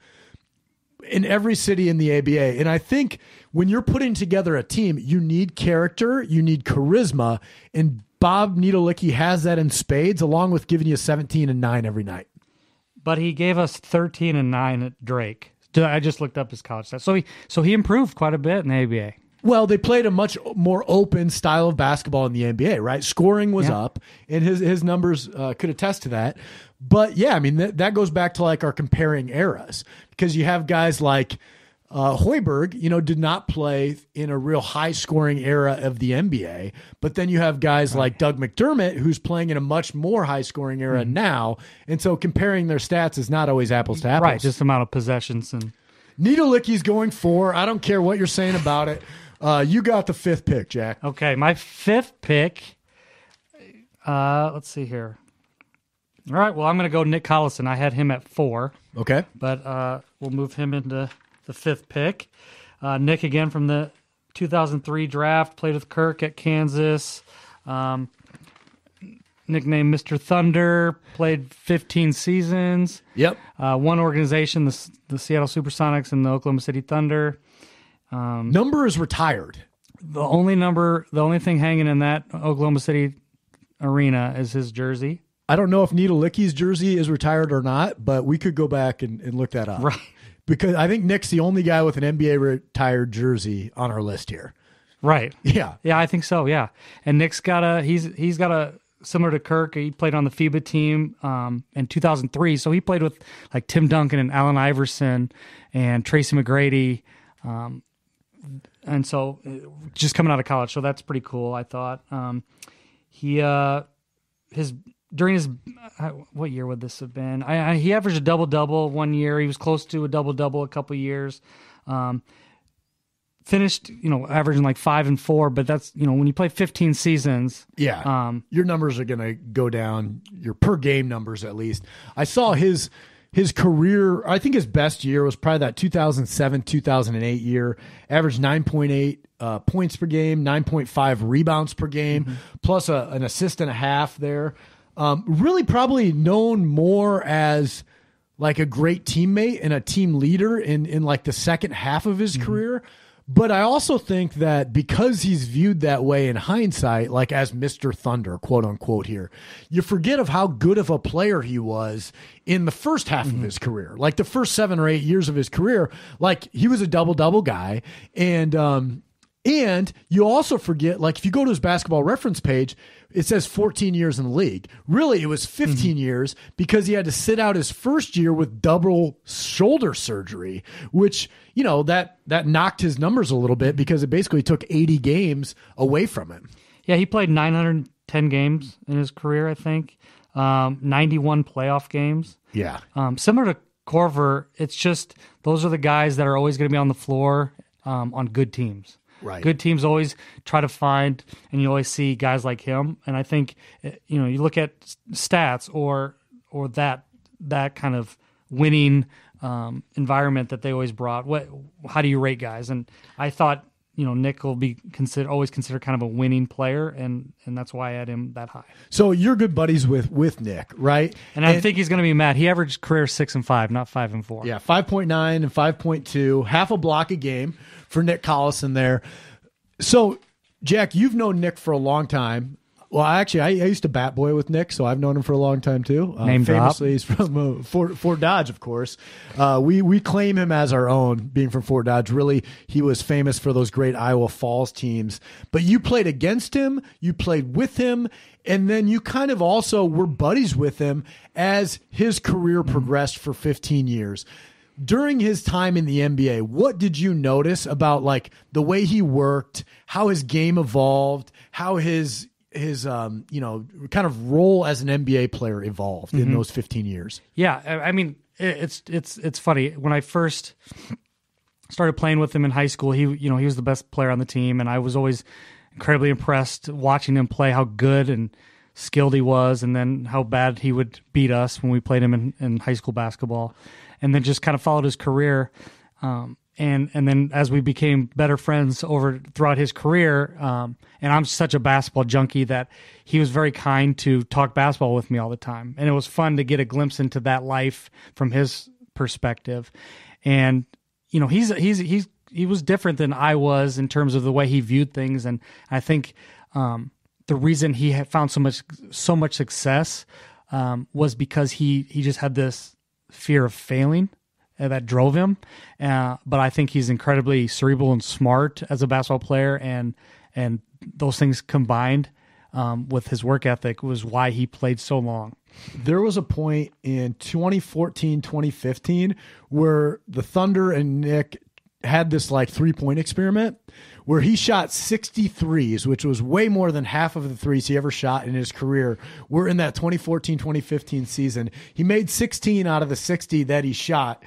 Speaker 2: in every city in the ABA. And I think when you're putting together a team, you need character, you need charisma, and Bob Nitolicki has that in spades, along with giving you 17 and 9 every night.
Speaker 3: But he gave us 13 and 9 at Drake. I just looked up his college stats. So he improved quite a bit in the ABA.
Speaker 2: Well, they played a much more open style of basketball in the NBA, right? Scoring was up, and his numbers could attest to that. But yeah, I mean, that goes back to like our comparing eras, because you have guys like Hoiberg, did not play in a real high scoring era of the NBA, but then you have guys like Doug McDermott, who's playing in a much more high scoring era now. And so comparing their stats is not always apples to apples.
Speaker 3: Right. Just amount of possessions. And
Speaker 2: Needle-Licky's going 4. I don't care what you're saying about it. You got the 5th pick, Jack.
Speaker 3: Okay. My 5th pick, let's see here. All right. Well, I'm going to go Nick Collison. I had him at 4.
Speaker 2: Okay.
Speaker 3: But we'll move him into the 5th pick. Nick, again, from the 2003 draft, played with Kirk at Kansas. Nicknamed Mr. Thunder, played 15 seasons.
Speaker 2: Yep.
Speaker 3: One organization, the Seattle Supersonics and the Oklahoma City Thunder.
Speaker 2: Number is retired.
Speaker 3: The only thing hanging in that Oklahoma City arena is his jersey.
Speaker 2: I don't know if Needle-Licky's jersey is retired or not, but we could go back and look that up.
Speaker 3: Right.
Speaker 2: Because I think Nick's the only guy with an NBA retired jersey on our list here.
Speaker 3: Right.
Speaker 2: Yeah.
Speaker 3: Yeah, I think so, yeah. And Nick's he's got a, similar to Kirk, he played on the FIBA team in 2003. So he played with like Tim Duncan and Allen Iverson and Tracy McGrady. And so just coming out of college. So that's pretty cool, I thought. During his, what year would this have been? He averaged a double-double one year. He was close to a double-double a couple years. Finished, averaging like 5 and 4, but that's, when you play 15 seasons.
Speaker 2: Yeah. Your numbers are going to go down, your per game numbers at least. I saw his career, I think his best year was probably that 2007, 2008 year. Averaged 9.8 points per game, 9.5 rebounds per game, plus an assist and a half there. Really probably known more as like a great teammate and a team leader in like the second half of his career. But I also think that because he's viewed that way in hindsight, like as Mr. Thunder, quote unquote here, you forget of how good of a player he was in the first half of his career. Like the first 7 or 8 years of his career, like he was a double-double guy. And you also forget, like if you go to his basketball reference page, it says 14 years in the league. Really, it was 15 years because he had to sit out his first year with double shoulder surgery, which, that knocked his numbers a little bit because it basically took 80 games away from him.
Speaker 3: Yeah, he played 910 games in his career, I think. 91 playoff games.
Speaker 2: Yeah.
Speaker 3: Similar to Korver, it's just those are the guys that are always going to be on the floor on good teams.
Speaker 2: Right.
Speaker 3: Good teams always try to find, and you always see guys like him. And I think, you look at stats or that kind of winning environment that they always brought. How do you rate guys? And I thought, Nick will be always considered kind of a winning player, and that's why I had him that high.
Speaker 2: So you're good buddies with Nick, right?
Speaker 3: And I think he's going to be mad. He averaged career 6 and 5, not 5 and 4.
Speaker 2: Yeah, 5.9 and 5.2, half a block a game for Nick Collison there. So, Jack, you've known Nick for a long time. Well, actually, I used to bat boy with Nick, so I've known him for a long time too.
Speaker 3: Name
Speaker 2: famously,
Speaker 3: drop.
Speaker 2: He's from Fort Dodge, of course. We claim him as our own, being from Fort Dodge. Really, he was famous for those great Iowa Falls teams. But you played against him, you played with him, and then you kind of also were buddies with him as his career progressed for 15 years. During his time in the NBA, what did you notice about like the way he worked, how his game evolved, how his kind of role as an NBA player evolved in those 15 years?
Speaker 3: Yeah, I mean, it's funny. When I first started playing with him in high school, he was the best player on the team, and I was always incredibly impressed watching him play, how good and skilled he was, and then how bad he would beat us when we played him in high school basketball. And then just kind of followed his career. And then as we became better friends throughout his career, and I'm such a basketball junkie that he was very kind to talk basketball with me all the time. And it was fun to get a glimpse into that life from his perspective. And, he was different than I was in terms of the way he viewed things. And I think the reason he had found so much success was because he just had this fear of failing, that drove him. But I think he's incredibly cerebral and smart as a basketball player, and those things combined with his work ethic was why he played so long.
Speaker 2: There was a point in 2014, 2015 where the Thunder and Nick had this like 3-point experiment where he shot 60 threes, which was way more than half of the threes he ever shot in his career. We're in that 2014, 2015 season. He made 16 out of the 60 that he shot.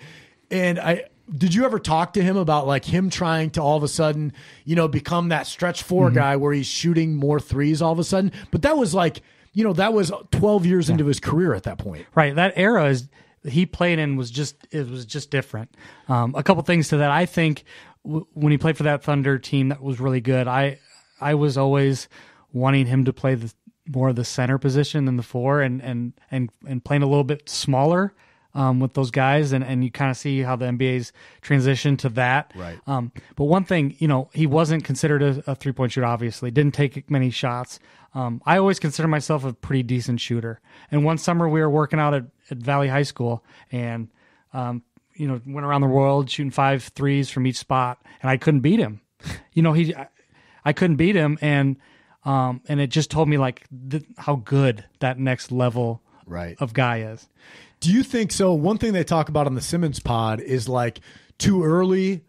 Speaker 2: And did you ever talk to him about like him trying to all of a sudden, become that stretch four guy where he's shooting more threes all of a sudden? But that was like, that was 12 years into his career at that point.
Speaker 3: Right. That era he played in was just different. A couple things to that. I think when he played for that Thunder team, that was really good. I was always wanting him to play more of the center position than the four, and playing a little bit smaller with those guys, and you kind of see how the NBA's transitioned to that.
Speaker 2: Right.
Speaker 3: But one thing, he wasn't considered a 3-point shooter. Obviously, didn't take many shots. I always consider myself a pretty decent shooter. And one summer we were working out at Valley High School, and went around the world shooting 5 threes from each spot, and I couldn't beat him. I couldn't beat him, and it just told me like how good that next level of guy is.
Speaker 2: Do you think so? One thing they talk about on the Simmons pod is like too early,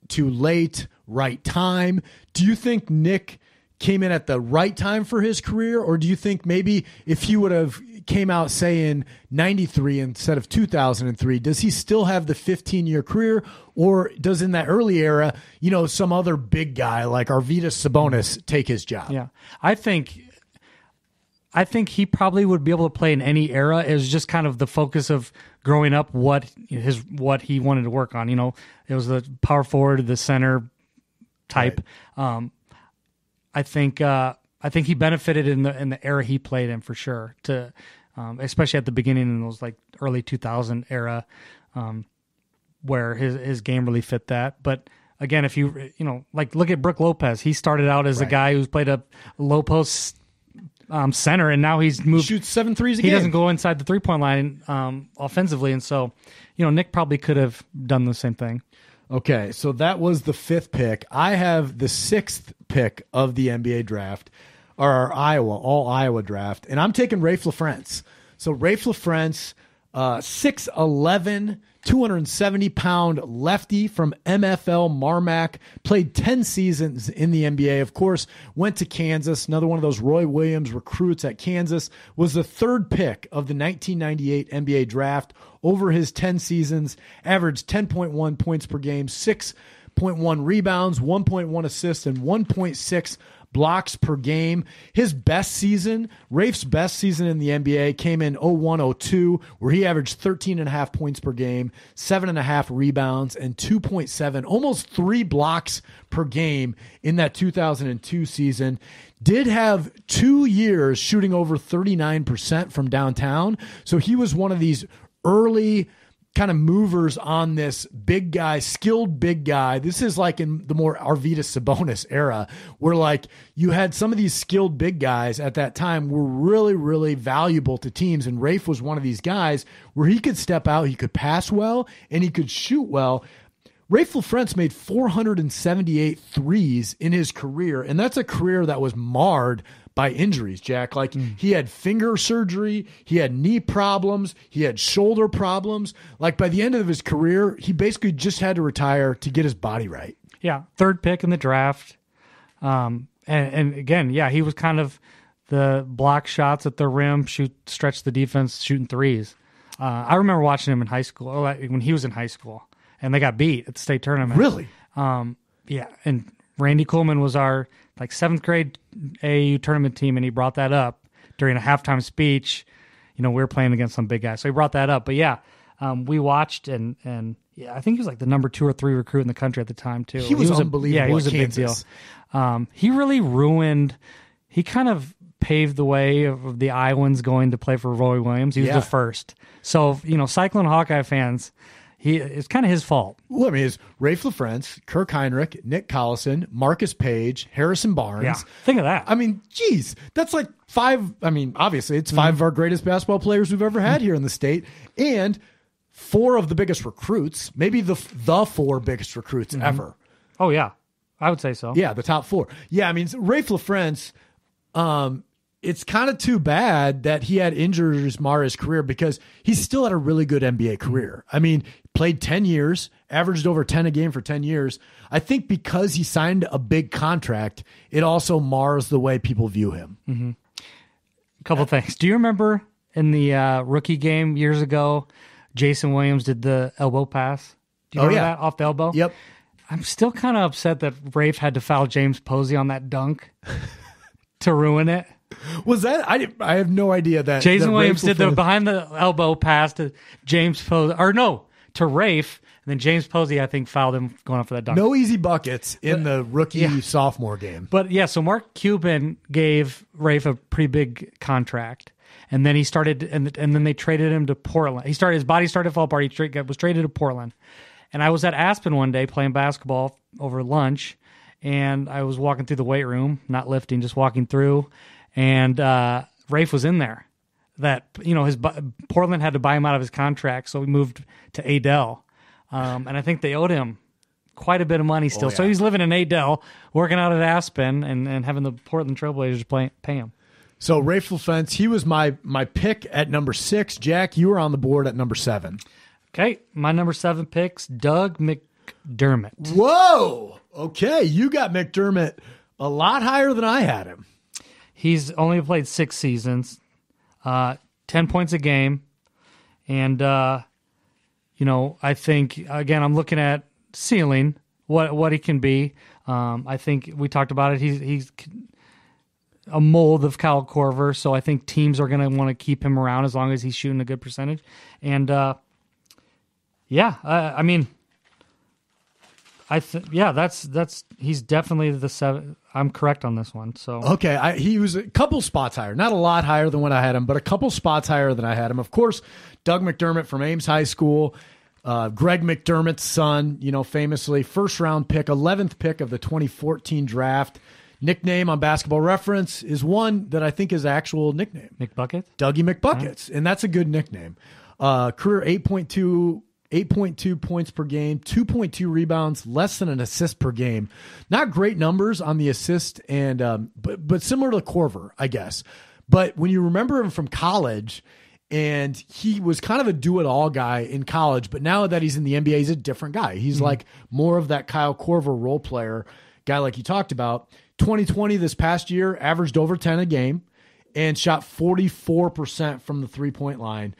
Speaker 2: too late, right time. Do you think Nick came in at the right time for his career, or do you think maybe if he would have came out, say, in 93 instead of 2003, does he still have the 15-year career, or does in that early era, some other big guy like Arvydas Sabonis take his job?
Speaker 3: Yeah, I think he probably would be able to play in any era. It was just kind of the focus of growing up what he wanted to work on. It was the power forward, the center type. Right. I think he benefited in the era he played in for sure. Especially at the beginning in those like early 2000 era, where his game really fit that. But again, if you look at Brook Lopez, he started out as a guy who's played a low post center, and now he's moved.
Speaker 2: Shoots 7 threes a game.
Speaker 3: He doesn't go inside the 3-point line offensively, and so Nick probably could have done the same thing.
Speaker 2: Okay, so that was the 5th pick. I have the 6th pick of the NBA draft, or our all Iowa draft, and I'm taking Raef LaFrentz. So Raef LaFrentz, 6'11", 270-pound lefty from MFL Marmac, played 10 seasons in the NBA, of course, went to Kansas, another one of those Roy Williams recruits at Kansas, was the 3rd pick of the 1998 NBA draft. Over his 10 seasons, averaged 10.1 points per game, 6.1 rebounds, 1.1 assists, and 1.6 blocks per game. His best season, Rafe's best season in the NBA came in 01-02, where he averaged 13.5 points per game, 7.5 rebounds, and 2.7, almost 3 blocks per game in that 2002 season. Did have 2 years shooting over 39% from downtown. So he was one of these early kind of movers on this big guy, skilled big guy. This is like in the more Arvydas Sabonis era, where like you had some of these skilled big guys at that time were really, really valuable to teams. And Raef was one of these guys where he could step out, he could pass well, and he could shoot well. Raef LaFrentz made 478 threes in his career, and that's a career that was marred by injuries, Jack. Like he had finger surgery, he had knee problems, he had shoulder problems. Like by the end of his career, he basically just had to retire to get his body right.
Speaker 3: Yeah, 3rd pick in the draft. And again, yeah, he was kind of the block shots at the rim, stretch the defense, shooting threes. I remember watching him in high school, when he was in high school, and they got beat at the state tournament.
Speaker 2: Really?
Speaker 3: Yeah, and Randy Coleman was our 7th grade AAU tournament team, and he brought that up during a halftime speech. We were playing against some big guy, so he brought that up. But yeah, we watched, and yeah, I think he was like the number 2 or 3 recruit in the country at the time too.
Speaker 2: He was unbelievable.
Speaker 3: Yeah, he was a big deal. He really he kind of paved the way of the Iowans going to play for Roy Williams. He was the first. So Cyclone Hawkeye fans, it's kind of his fault.
Speaker 2: Well, I mean, it's Raef LaFrentz, Kirk Heinrich, Nick Collison, Marcus Page, Harrison Barnes.
Speaker 3: Yeah, think of that.
Speaker 2: I mean, geez, that's like 5. I mean, obviously, it's 5 of our greatest basketball players we've ever had here in the state. And 4 of the biggest recruits, maybe the 4 biggest recruits ever.
Speaker 3: Oh, yeah. I would say so.
Speaker 2: Yeah, the top 4. Yeah, I mean, Rafe LaFrentz, it's kind of too bad that he had injuries mar his career because he still had a really good NBA career. I mean, played 10 years, averaged over 10 a game for 10 years. I think because he signed a big contract, it also mars the way people view him.
Speaker 3: Mm-hmm. A couple things. Do you remember in the rookie game years ago, Jason Williams did the elbow pass? Do you remember that off the elbow?
Speaker 2: Yep.
Speaker 3: I'm still kind of upset that Rafe had to foul James Posey on that dunk to ruin it.
Speaker 2: Was that? I have no idea that
Speaker 3: Jason Williams did the behind the elbow pass to James Posey, or no, to Rafe, and then James Posey, I think, fouled him going up for that dunk.
Speaker 2: No easy buckets in the rookie sophomore game.
Speaker 3: But yeah, so Mark Cuban gave Rafe a pretty big contract, and then he started, and then they traded him to Portland. His body started to fall apart. He was traded to Portland, and I was at Aspen one day playing basketball over lunch, and I was walking through the weight room, not lifting, just walking through. And Rafe was in there. That Portland had to buy him out of his contract, so we moved to Adel, and I think they owed him quite a bit of money still. So he's living in Adel, working out at Aspen, and having the Portland Trailblazers pay him.
Speaker 2: So Rafe LaFrentz, he was my pick at number 6. Jack, you were on the board at number 7.
Speaker 3: Okay, my number 7 pick's Doug McDermott.
Speaker 2: Whoa! Okay, you got McDermott a lot higher than I had him.
Speaker 3: He's only played 6 seasons, 10 points a game. And, I think, again, I'm looking at ceiling, what he can be. I think we talked about it. He's a mold of Kyle Korver, so I think teams are going to want to keep him around as long as he's shooting a good percentage. And, that's he's definitely the 7. I'm correct on this one. So
Speaker 2: okay, he was a couple spots higher, not a lot higher than what I had him, but a couple spots higher than I had him. Of course, Doug McDermott from Ames High School, Greg McDermott's son, famously first round pick, 11th pick of the 2014 draft. Nickname on Basketball Reference is one that I think is actual nickname.
Speaker 3: McBucket?
Speaker 2: Dougie McBuckets, and that's a good nickname. Career 8.2 points per game, 2.2 rebounds, less than an assist per game. Not great numbers on the assist, and but similar to Korver, I guess. But when you remember him from college, and he was kind of a do-it-all guy in college, but now that he's in the NBA, he's a different guy. He's like more of that Kyle Korver role player guy like you talked about. 2020, this past year, averaged over 10 a game and shot 44% from the three-point line.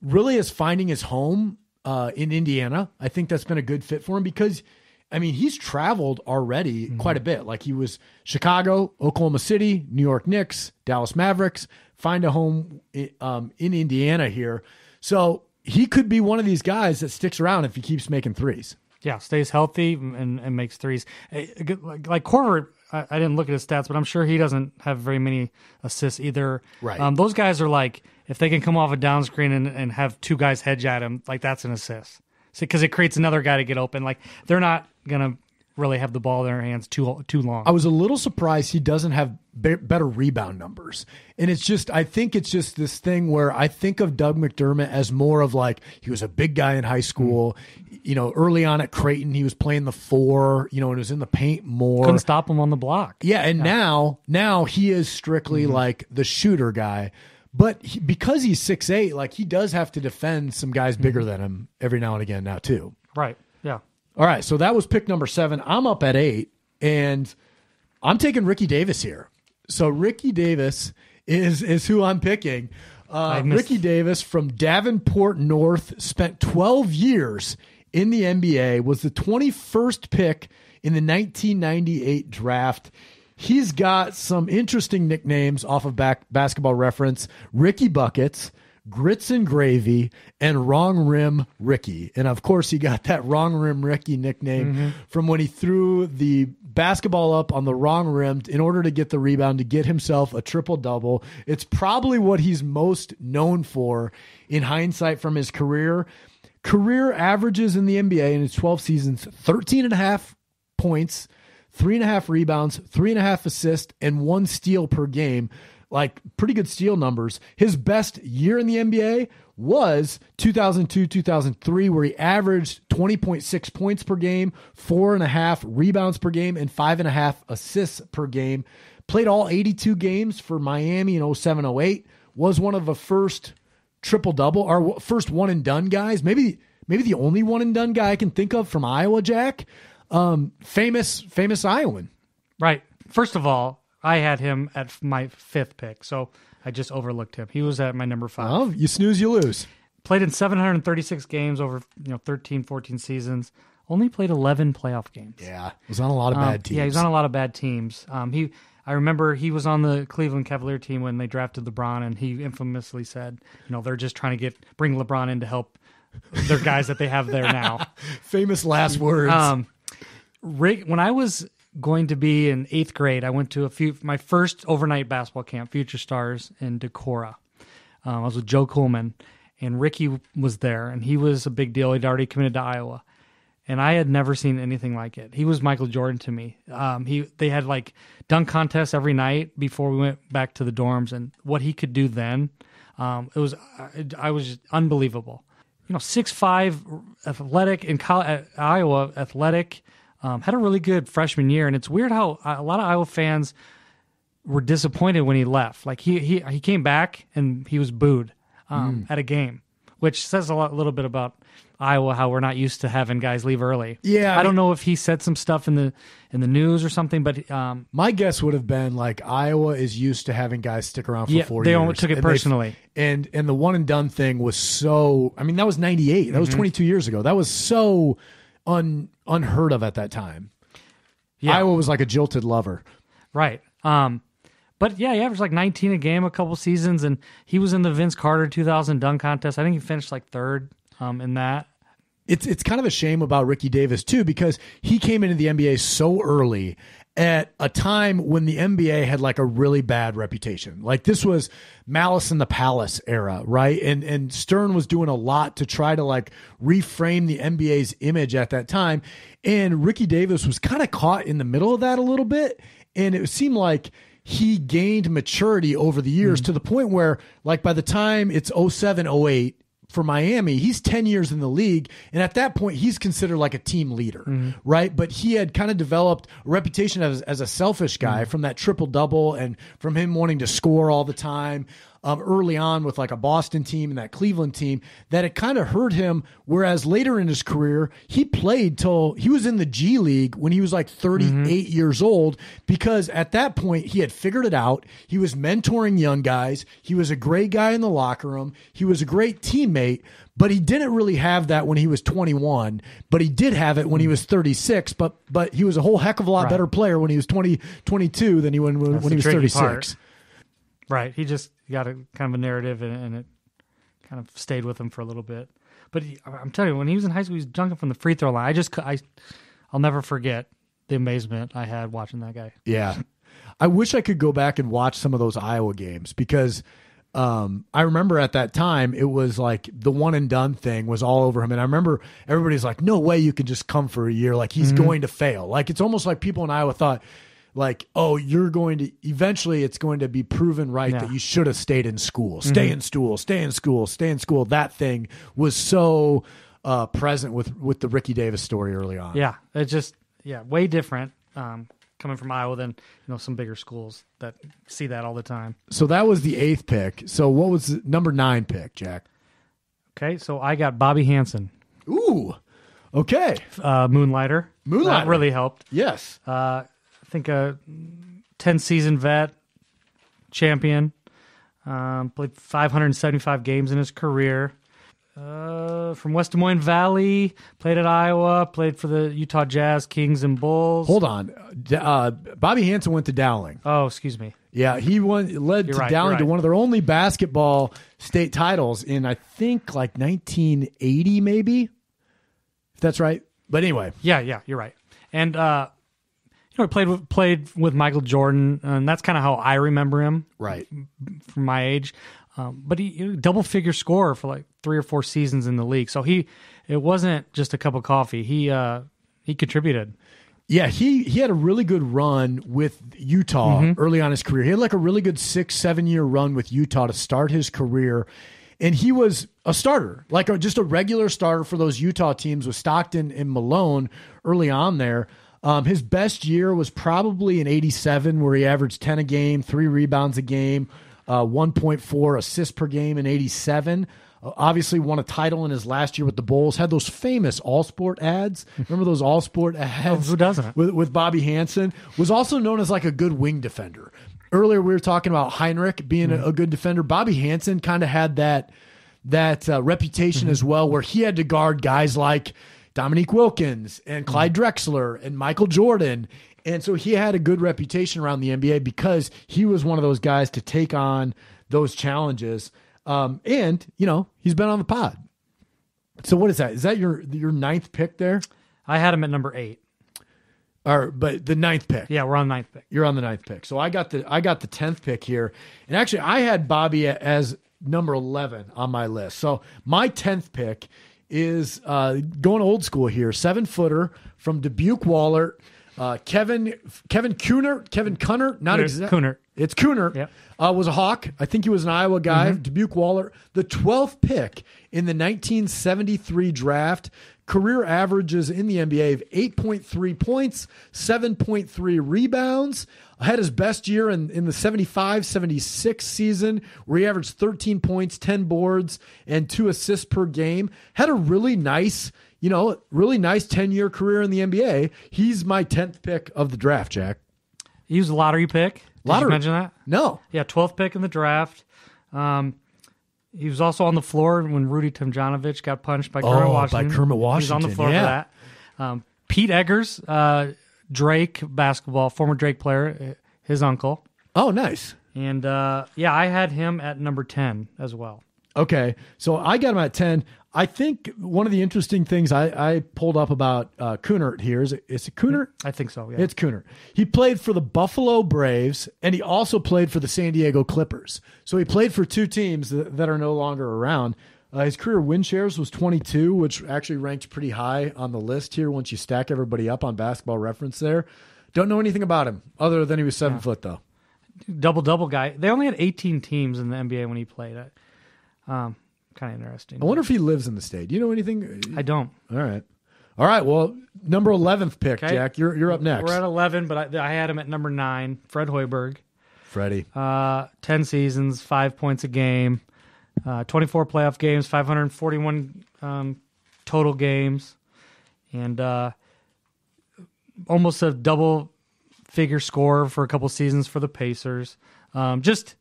Speaker 2: Really is finding his home in Indiana. I think that's been a good fit for him because, I mean, he's traveled already quite a bit. Like he was Chicago, Oklahoma City, New York Knicks, Dallas Mavericks, find a home in Indiana here. So he could be one of these guys that sticks around if he keeps making threes.
Speaker 3: Yeah, stays healthy and makes threes. Like Korver, I didn't look at his stats, but I'm sure he doesn't have very many assists either.
Speaker 2: Right.
Speaker 3: Those guys are like, if they can come off a down screen and have 2 guys hedge at him, like that's an assist. Because it creates another guy to get open. Like they're not going to really have the ball in their hands too long.
Speaker 2: I was a little surprised he doesn't have better rebound numbers. And I think it's just this thing where I think of Doug McDermott as more of like, he was a big guy in high school. Early on at Creighton, he was playing the 4, and was in the paint more.
Speaker 3: Couldn't stop him on the block.
Speaker 2: Yeah, and now he is strictly like the shooter guy. But because he's 6'8", like he does have to defend some guys bigger than him every now and again now too.
Speaker 3: Right, yeah.
Speaker 2: All right, so that was pick number 7. I'm up at 8, and I'm taking Ricky Davis here. So Ricky Davis is who I'm picking. Ricky Davis from Davenport North, spent 12 years in the NBA, was the 21st pick in the 1998 draft. He's got some interesting nicknames off of Basketball Reference: Ricky Buckets, Grits and Gravy, and Wrong Rim Ricky. And of course, he got that Wrong Rim Ricky nickname from when he threw the basketball up on the wrong rim in order to get the rebound to get himself a triple-double. It's probably what he's most known for in hindsight from his career. Career averages in the NBA in his 12 seasons, 13.5 points, 3.5 rebounds, 3.5 assists, and 1 steal per game. like pretty good steal numbers. His best year in the NBA was 2002-2003, where he averaged 20.6 points per game, 4.5 rebounds per game, and 5.5 assists per game. Played all 82 games for Miami in 07-08. Was one of the first triple-double, or first one-and-done guys. Maybe the only one-and-done guy I can think of from Iowa, Jack. Famous Iowan.
Speaker 3: Right. First of all, I had him at my 5th pick, so I just overlooked him. He was at my number 5.
Speaker 2: Oh, you snooze, you lose. Played
Speaker 3: in 736 games over 13, 14 seasons. Only played 11 playoff games.
Speaker 2: Yeah, was on a lot of bad teams.
Speaker 3: Yeah, he was on a lot of bad teams. I remember he was on the Cleveland Cavalier team when they drafted LeBron, and he infamously said, they're just trying to bring LeBron in to help their guys that they have there now.
Speaker 2: Famous last words.
Speaker 3: Rick, when I was going to be in 8th grade, I went to my first overnight basketball camp, Future Stars in Decorah. I was with Joe Coolman, and Ricky was there, and he was a big deal. He'd already committed to Iowa, and I had never seen anything like it. He was Michael Jordan to me. They had like dunk contests every night before we went back to the dorms, and what he could do then, I was just unbelievable. 6'5", athletic in Iowa, athletic. Had a really good freshman year, and it's weird how a lot of Iowa fans were disappointed when he left. Like he came back and he was booed at a game, which says a little bit about Iowa, how we're not used to having guys leave early.
Speaker 2: Yeah,
Speaker 3: I don't know if he said some stuff in the news or something, but
Speaker 2: my guess would have been like Iowa is used to having guys stick around for 4 years.
Speaker 3: They almost took it personally,
Speaker 2: and the one and done thing was so. I mean, that was 98. That was 22 years ago. That was so unheard of at that time. Yeah. Iowa was like a jilted lover.
Speaker 3: Right. But yeah, he averaged like 19 a game a couple seasons, and he was in the Vince Carter 2000 dunk contest. I think he finished like 3rd in that.
Speaker 2: It's kind of a shame about Ricky Davis too, because he came into the NBA so early at a time when the NBA had like a really bad reputation. Like this was Malice in the Palace era, right? And Stern was doing a lot to try to like reframe the NBA's image at that time. And Ricky Davis was kind of caught in the middle of that a little bit. And it seemed like he gained maturity over the years to the point where like by the time it's 07-08, for Miami, he's 10 years in the league, and at that point, he's considered like a team leader, right? But he had kind of developed a reputation as a selfish guy from that triple-double and from him wanting to score all the time early on with like a Boston team and that Cleveland team, that it kind of hurt him, whereas later in his career, he played till he was in the G League when he was like 38 years old, because at that point, he had figured it out. He was mentoring young guys. He was a great guy in the locker room. He was a great teammate, but he didn't really have that when he was 21, but he did have it when he was 36, but he was a whole heck of a lot better player when he was 22 than he when he was 36. Part.
Speaker 3: Right. He just got a kind of a narrative, and it kind of stayed with him for a little bit. But I'm telling you, when he was in high school, he was dunking from the free throw line. I'll never forget the amazement I had watching that guy.
Speaker 2: Yeah. I wish I could go back and watch some of those Iowa games, because I remember at that time it was like the one and done thing was all over him. And I remember everybody's like, no way you can just come for a year. Like he's going to fail. Like it's almost like people in Iowa thought, like, oh, eventually it's going to be proven right that you should have stayed in school. Stay in school, stay in school, stay in school. That thing was so present with the Ricky Davis story early on.
Speaker 3: Yeah, it's just, way different coming from Iowa than some bigger schools that see that all the time.
Speaker 2: So that was the 8th pick. So what was the number 9 pick, Jack?
Speaker 3: Okay, so I got Bobby Hansen.
Speaker 2: Ooh, okay.
Speaker 3: Moonlighter. That really helped.
Speaker 2: Yes.
Speaker 3: I think a 10-season vet, champion, played 575 games in his career. From West Des Moines Valley, played at Iowa, played for the Utah Jazz, Kings, and Bulls.
Speaker 2: Hold on. Bobby Hansen went to Dowling.
Speaker 3: Oh, excuse me.
Speaker 2: Yeah, he led Dowling to one of their only basketball state titles in, I think, like 1980 maybe, if that's right. But anyway.
Speaker 3: Yeah, you're right. And he played with Michael Jordan, and that's kind of how I remember him.
Speaker 2: Right.
Speaker 3: From my age. But he double-figure scorer for like 3 or 4 seasons in the league. So it wasn't just a cup of coffee. He contributed.
Speaker 2: Yeah, he had a really good run with Utah early on in his career. He had like a really good 6-7 year run with Utah to start his career. And he was a starter, like just a regular starter for those Utah teams with Stockton and Malone early on there. His best year was probably in 87, where he averaged 10 a game, 3 rebounds a game, 1.4 assists per game in 87. Obviously won a title in his last year with the Bulls. Had those famous All-Sport ads. Remember those All-Sport ads?
Speaker 3: Who doesn't?
Speaker 2: With Bobby Hansen. Was also known as like a good wing defender. Earlier we were talking about Heinrich being a good defender. Bobby Hansen kind of had that reputation as well, where he had to guard guys like Dominique Wilkins and Clyde Drexler and Michael Jordan. And so he had a good reputation around the NBA because he was one of those guys to take on those challenges. And, he's been on the pod. So what is that? Is that your 9th pick there?
Speaker 3: I had him at number 8.
Speaker 2: But the 9th pick.
Speaker 3: Yeah, we're on 9th pick.
Speaker 2: You're on the 9th pick. So I got the 10th pick here. And actually, I had Bobby as number 11 on my list. So my 10th pick is going old school here. 7-footer from Dubuque Wahlert. Kevin Kunnert, not exactly.
Speaker 3: Kunnert.
Speaker 2: It's Kunnert. Yep. Was a Hawk. I think he was an Iowa guy. Dubuque Wahlert, the 12th pick in the 1973 draft. Career averages in the NBA of 8.3 points, 7.3 rebounds. Had his best year in the 75-76 season, where he averaged 13 points, 10 boards, and 2 assists per game. Had a really nice 10-year career in the NBA. He's my 10th pick of the draft, Jack.
Speaker 3: He was a lottery pick. Did you mention that?
Speaker 2: No.
Speaker 3: Yeah, 12th pick in the draft. He was also on the floor when Rudy Tomjanovich got punched by Kermit Washington.
Speaker 2: By Kermit Washington.
Speaker 3: He was on the floor for that. Pete Eggers, Drake basketball, former Drake player, his uncle.
Speaker 2: Oh, nice.
Speaker 3: And I had him at number 10 as well.
Speaker 2: Okay, so I got him at 10. I think one of the interesting things I pulled up about Kunnert here is it Kunnert?
Speaker 3: I think so, yeah.
Speaker 2: It's Kunnert. He played for the Buffalo Braves, and he also played for the San Diego Clippers. So he played for 2 teams that are no longer around. His career win shares was 22, which actually ranked pretty high on the list here once you stack everybody up on Basketball Reference there. Don't know anything about him other than he was 7 foot, though.
Speaker 3: Double-double guy. They only had 18 teams in the NBA when he played. Kind of interesting.
Speaker 2: I wonder if he lives in the state. Do you know anything?
Speaker 3: I don't.
Speaker 2: All right. Well, number 11th pick, okay. Jack. You're up next.
Speaker 3: We're at 11, but I had him at number 9. Fred Hoiberg.
Speaker 2: Freddie.
Speaker 3: 10 seasons, 5 points a game, 24 playoff games, 541 total games, and almost a double-figure score for a couple seasons for the Pacers. Just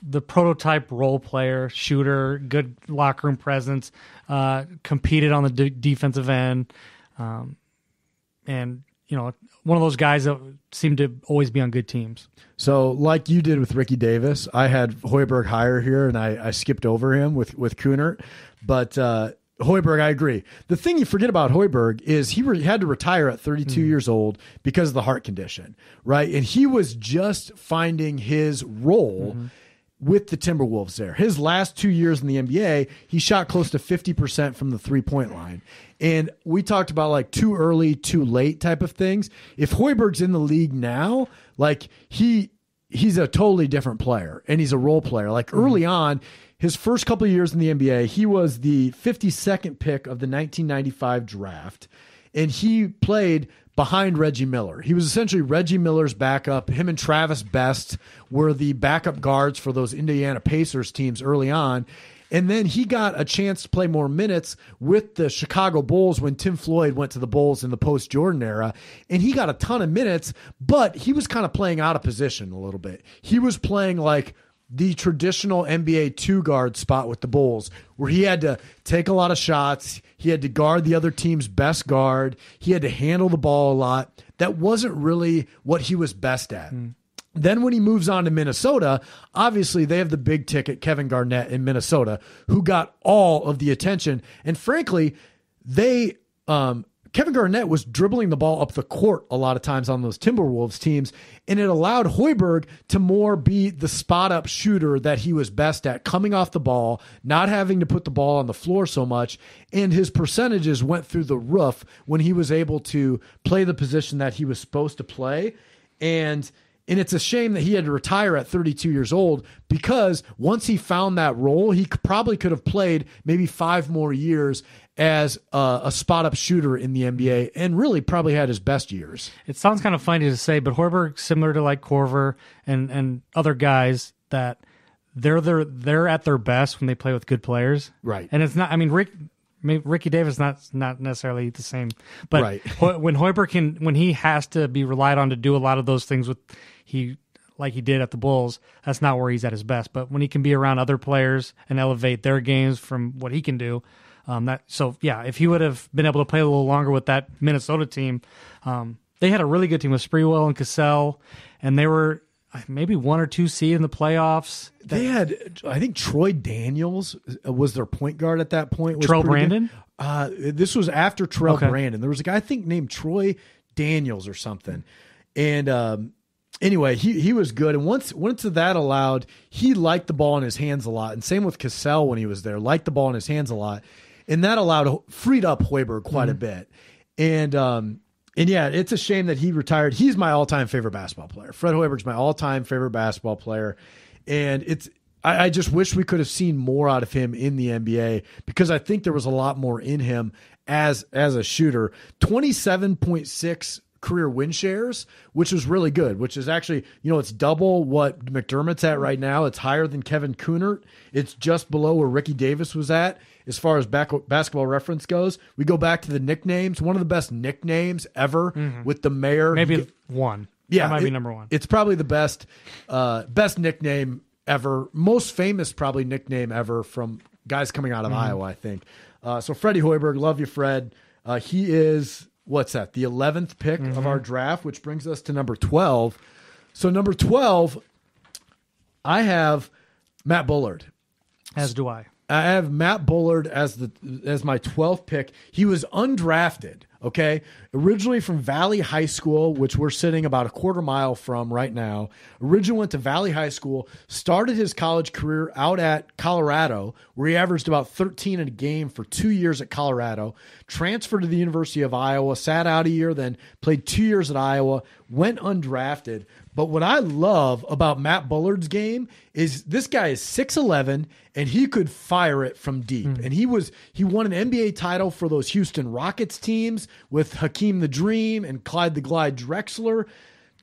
Speaker 3: the prototype role player, shooter, good locker room presence, competed on the defensive end, and one of those guys that seemed to always be on good teams.
Speaker 2: So, like you did with Ricky Davis, I had Hoiberg higher here, and I skipped over him with Kunnert, but Hoiberg, I agree. The thing you forget about Hoiberg is he had to retire at 32 years old because of the heart condition, right? And he was just finding his role with the Timberwolves there. His last 2 years in the NBA, he shot close to 50% from the three-point line. And we talked about like too early, too late type of things. If Hoiberg's in the league now, like he's a totally different player, and he's a role player. Like early on, his first couple of years in the NBA, he was the 52nd pick of the 1995 draft, and he played behind Reggie Miller. He was essentially Reggie Miller's backup. Him and Travis Best were the backup guards for those Indiana Pacers teams early on. And then he got a chance to play more minutes with the Chicago Bulls when Tim Floyd went to the Bulls in the post-Jordan era. And he got a ton of minutes, but he was kind of playing out of position a little bit. He was playing like the traditional NBA two-guard spot with the Bulls, where he had to take a lot of shots. He had to guard the other team's best guard. He had to handle the ball a lot. That wasn't really what he was best at. Then when he moves on to Minnesota, obviously they have the big ticket Kevin Garnett in Minnesota, who got all of the attention. And frankly, they Kevin Garnett was dribbling the ball up the court a lot of times on those Timberwolves teams, and it allowed Hoiberg to more be the spot-up shooter that he was best at, coming off the ball, not having to put the ball on the floor so much, and his percentages went through the roof when he was able to play the position that he was supposed to play. And it's a shame that he had to retire at 32 years old, because once he found that role, he probably could have played maybe 5 more years as a spot-up shooter in the NBA, and really probably had his best years.
Speaker 3: It sounds kind of funny to say, but Hoiberg, similar to like Korver and other guys, that they're at their best when they play with good players.
Speaker 2: Right.
Speaker 3: And it's not, I mean, Ricky Davis not necessarily the same, but
Speaker 2: right.
Speaker 3: When Hoiberg when he has to be relied on to do a lot of those things like he did at the Bulls, that's not where he's at his best. But when he can be around other players and elevate their games from what he can do, if he would have been able to play a little longer with that Minnesota team, they had a really good team with Sprewell and Cassell, and they were maybe 1 or 2 seed in the playoffs.
Speaker 2: They had, I think, Troy Daniels was their point guard at that point.
Speaker 3: Terrell Brandon?
Speaker 2: This was after Terrell Brandon. There was a guy, I think, named Troy Daniels or something. And anyway, he was good. And once that allowed, he liked the ball in his hands a lot. And same with Cassell when he was there, liked the ball in his hands a lot. And that freed up Hoiberg quite a bit. And yeah, it's a shame that he retired. He's my all-time favorite basketball player. Fred Hoiberg's my all-time favorite basketball player. And I just wish we could have seen more out of him in the NBA, because I think there was a lot more in him as a shooter. 27.6 career win shares, which was really good, which is actually, it's double what McDermott's at right now. It's higher than Kevin Kunert. It's just below where Ricky Davis was at as far as basketball reference goes. We go back to the nicknames, one of the best nicknames ever with the mayor.
Speaker 3: Maybe one.
Speaker 2: Yeah.
Speaker 3: That might be number 1.
Speaker 2: It's probably the best nickname ever. Most famous probably nickname ever from guys coming out of Iowa, I think. So Freddie Hoiberg, love you, Fred. He is, what's that? The 11th pick of our draft, which brings us to number 12. So number 12, I have Matt Bullard.
Speaker 3: As do I.
Speaker 2: I have Matt Bullard as my 12th pick. He was undrafted, okay? Originally from Valley High School, which we're sitting about a quarter mile from right now. Originally went to Valley High School, started his college career out at Colorado, where he averaged about 13 in a game for 2 years at Colorado, transferred to the University of Iowa, sat out a year, then played 2 years at Iowa, went undrafted. But what I love about Matt Bullard's game is this guy is 6'11", and he could fire it from deep. And he won an NBA title for those Houston Rockets teams with Hakeem the Dream and Clyde the Glide Drexler.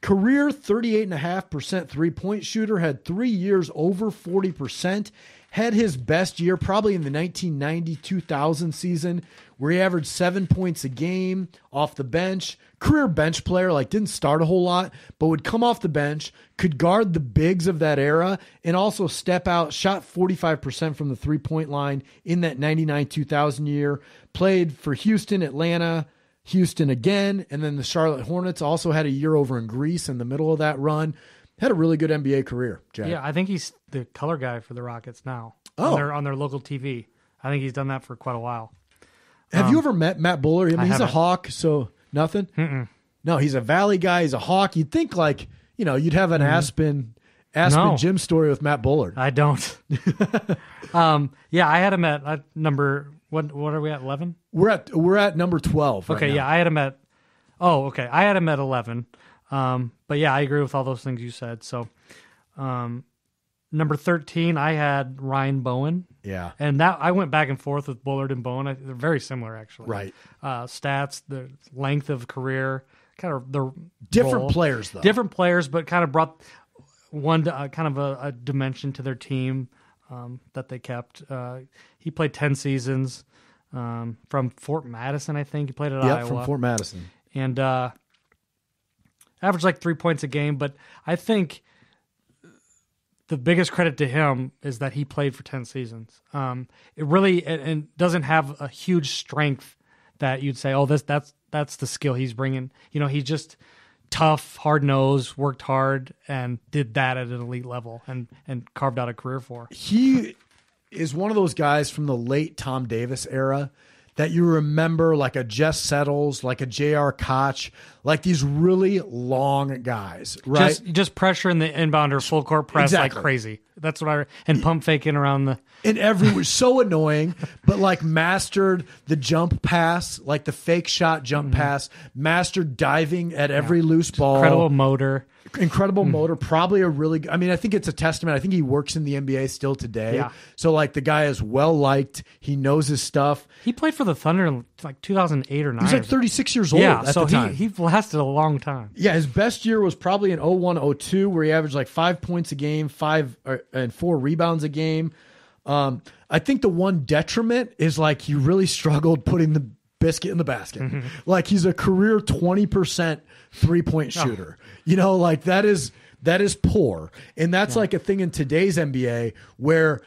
Speaker 2: Career 38.5% three-point shooter, had 3 years over 40%. Had his best year probably in the 1990-2000 season, where he averaged 7 points a game off the bench. Career bench player, didn't start a whole lot, but would come off the bench, could guard the bigs of that era, and also step out, shot 45% from the three-point line in that 99-2000 year. Played for Houston, Atlanta, Houston again, and then the Charlotte Hornets. Also had a year over in Greece in the middle of that run. Had a really good NBA career, Jack.
Speaker 3: Yeah, I think he's the color guy for the Rockets now.
Speaker 2: Oh.
Speaker 3: On their local TV. I think he's done that for quite a while.
Speaker 2: Have you ever met Matt Bullard? I mean, he's
Speaker 3: haven't.
Speaker 2: a Hawk, so nothing?
Speaker 3: Mm-mm.
Speaker 2: No, he's a Valley guy. He's a Hawk. You'd think you'd have an Aspen Gym story with Matt Bullard.
Speaker 3: I don't. Yeah, I had him at number, what are we at, 11?
Speaker 2: We're at number 12 right
Speaker 3: Okay,
Speaker 2: now.
Speaker 3: yeah, I had him at, I had him at 11. But yeah, I agree with all those things you said. So, number 13, I had Ryan Bowen.
Speaker 2: Yeah.
Speaker 3: And that I went back and forth with Bullard and Bowen. They're very similar, actually.
Speaker 2: Right.
Speaker 3: Stats, the length of career, kind of the
Speaker 2: Different
Speaker 3: role.
Speaker 2: players, though.
Speaker 3: Different players, but kind of brought one kind of a dimension to their team that they kept. He played 10 seasons from Fort Madison, I think. He played at Iowa.
Speaker 2: From Fort Madison.
Speaker 3: And averaged 3 points a game, but I think the biggest credit to him is that he played for 10 seasons. It really and doesn't have a huge strength that you'd say, that's the skill he's bringing. He's just tough, hard-nosed, worked hard, and did that at an elite level and carved out a career for.
Speaker 2: He is one of those guys from the late Tom Davis era that you remember, like a Jess Settles, like a J.R. Koch, like these really long guys, right?
Speaker 3: Just pressuring the inbounder full court press like crazy. That's what and pump faking around the.
Speaker 2: And was so annoying, but like mastered the jump pass, like the fake shot jump pass, mastered diving at every loose ball. Incredible motor. Probably I think it's a testament. I think he works in the NBA still today.
Speaker 3: Yeah.
Speaker 2: So like the guy is well liked. He knows his stuff.
Speaker 3: He played for the Thunder in like 2008 or 9.
Speaker 2: He's like 36 years old at the time.
Speaker 3: He lasted a long time.
Speaker 2: Yeah, his best year was probably in 01-02 where he averaged like 5 points a game, 4 rebounds a game. I think the one detriment is like he really struggled putting the biscuit in the basket. Mm-hmm. Like he's a career 20% 3-point shooter. You know, like that is poor. And that's like a thing in today's NBA where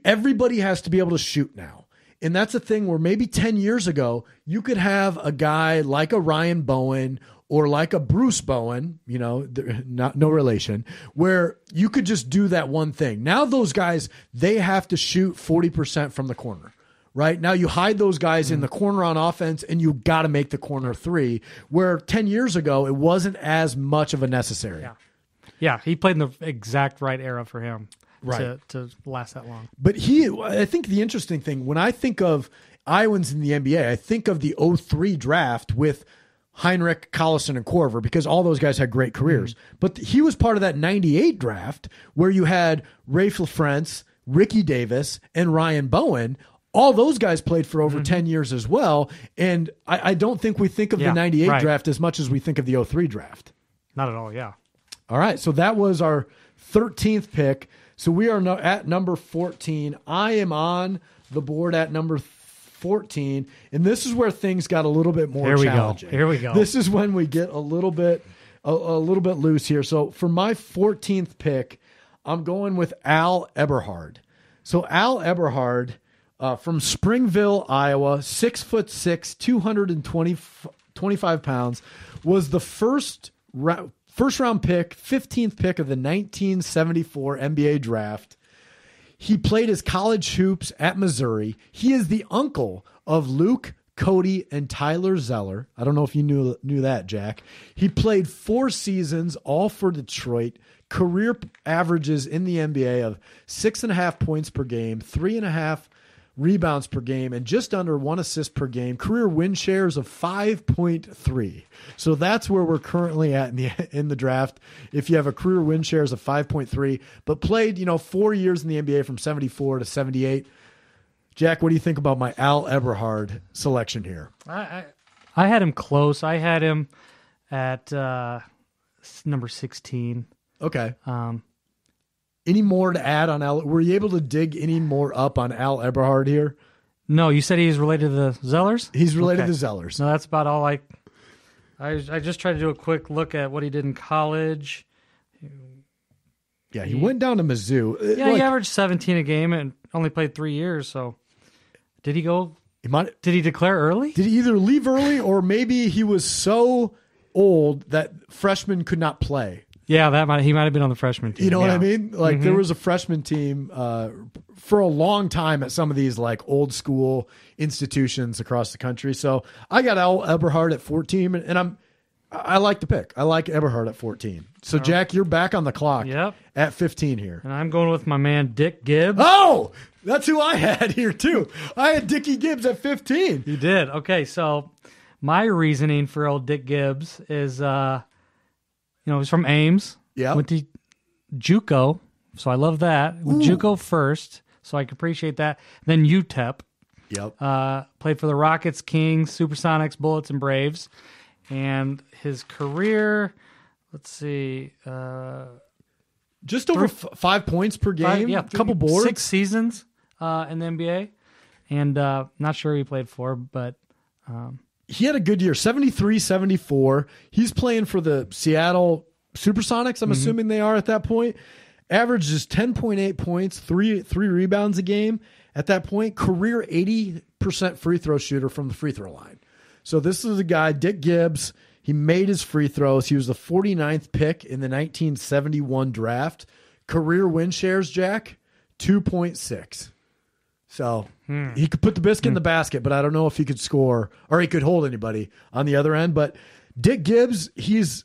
Speaker 2: everybody has to be able to shoot now. And that's a thing where maybe 10 years ago, you could have a guy like a Ryan Bowen or like a Bruce Bowen, you know, no relation, where you could just do that one thing. Now those guys, they have to shoot 40% from the corner. Right now, you hide those guys in the corner on offense, and you got to make the corner three. Where 10 years ago, it wasn't as much of a necessary.
Speaker 3: Yeah, he played in the exact right era for him to last that long.
Speaker 2: But I think the interesting thing when I think of Iowans in the NBA, I think of the 03 draft with Heinrich, Collison, and Korver because all those guys had great careers. But he was part of that 98 draft where you had Rafe LaFrance, Ricky Davis, and Ryan Bowen. All those guys played for over 10 years as well. And I don't think we think of the 98 draft as much as we think of the 03 draft.
Speaker 3: Not at all, yeah.
Speaker 2: All right, so that was our 13th pick. So we are at number 14. I am on the board at number 14. And this is where things got a little bit more challenging.
Speaker 3: Here we go.
Speaker 2: This is when we get a little bit loose here. So for my 14th pick, I'm going with Al Eberhard. So Al Eberhard... from Springville, Iowa, 6'6", 225 pounds, was the first round pick, 15th pick of the 1974 NBA draft. He played his college hoops at Missouri. He is the uncle of Luke, Cody, and Tyler Zeller. I don't know if you knew that, Jack. He played 4 seasons, all for Detroit. Career averages in the NBA of 6.5 points per game, 3.5 rebounds per game, and just under 1 assist per game. Career win shares of 5.3. So that's where we're currently at in the draft. If you have a career win shares of 5.3, but played 4 years in the NBA from 74 to 78. Jack, what do you think about my Al Eberhard selection here?
Speaker 3: I had him close. I had him at number 16.
Speaker 2: Okay. Any more to add on Al? Were you able to dig any more up on Al Eberhard here?
Speaker 3: No, you said he's related to the Zellers?
Speaker 2: He's related to Zellers.
Speaker 3: No, that's about all I just tried to do a quick look at what he did in college.
Speaker 2: Yeah, he went down to Mizzou.
Speaker 3: Yeah, he averaged 17 a game and only played 3 years, so did he go? Did he declare early?
Speaker 2: Did he either leave early or maybe he was so old that freshmen could not play?
Speaker 3: Yeah, he might have been on the freshman team.
Speaker 2: You know what I mean? Like there was a freshman team for a long time at some of these like old school institutions across the country. So I got Al Eberhard at 14, and I like the pick. I like Eberhard at 14. So Jack, you're back on the clock. At 15 here,
Speaker 3: and I'm going with my man Dick Gibbs.
Speaker 2: Oh, that's who I had here too. I had Dickie Gibbs at 15.
Speaker 3: You did? Okay, so my reasoning for old Dick Gibbs is. He's from Ames.
Speaker 2: Yeah.
Speaker 3: Went to JUCO, so I love that. JUCO first, so I can appreciate that. Then UTEP.
Speaker 2: Yep.
Speaker 3: Played for the Rockets, Kings, Supersonics, Bullets, and Braves. And his career, let's see.
Speaker 2: Just over 5 points per game.
Speaker 3: A
Speaker 2: couple boards.
Speaker 3: 6 seasons in the NBA. And not sure who he played for, but...
Speaker 2: he had a good year, 73, 74. He's playing for the Seattle Supersonics, I'm assuming they are at that point. Averages 10.8 points, three rebounds a game at that point. Career 80% free throw shooter from the free throw line. So this is a guy, Dick Gibbs. He made his free throws. He was the 49th pick in the 1971 draft. Career win shares, Jack, 2.6. So he could put the biscuit in the basket, but I don't know if he could score or he could hold anybody on the other end. But Dick Gibbs, he's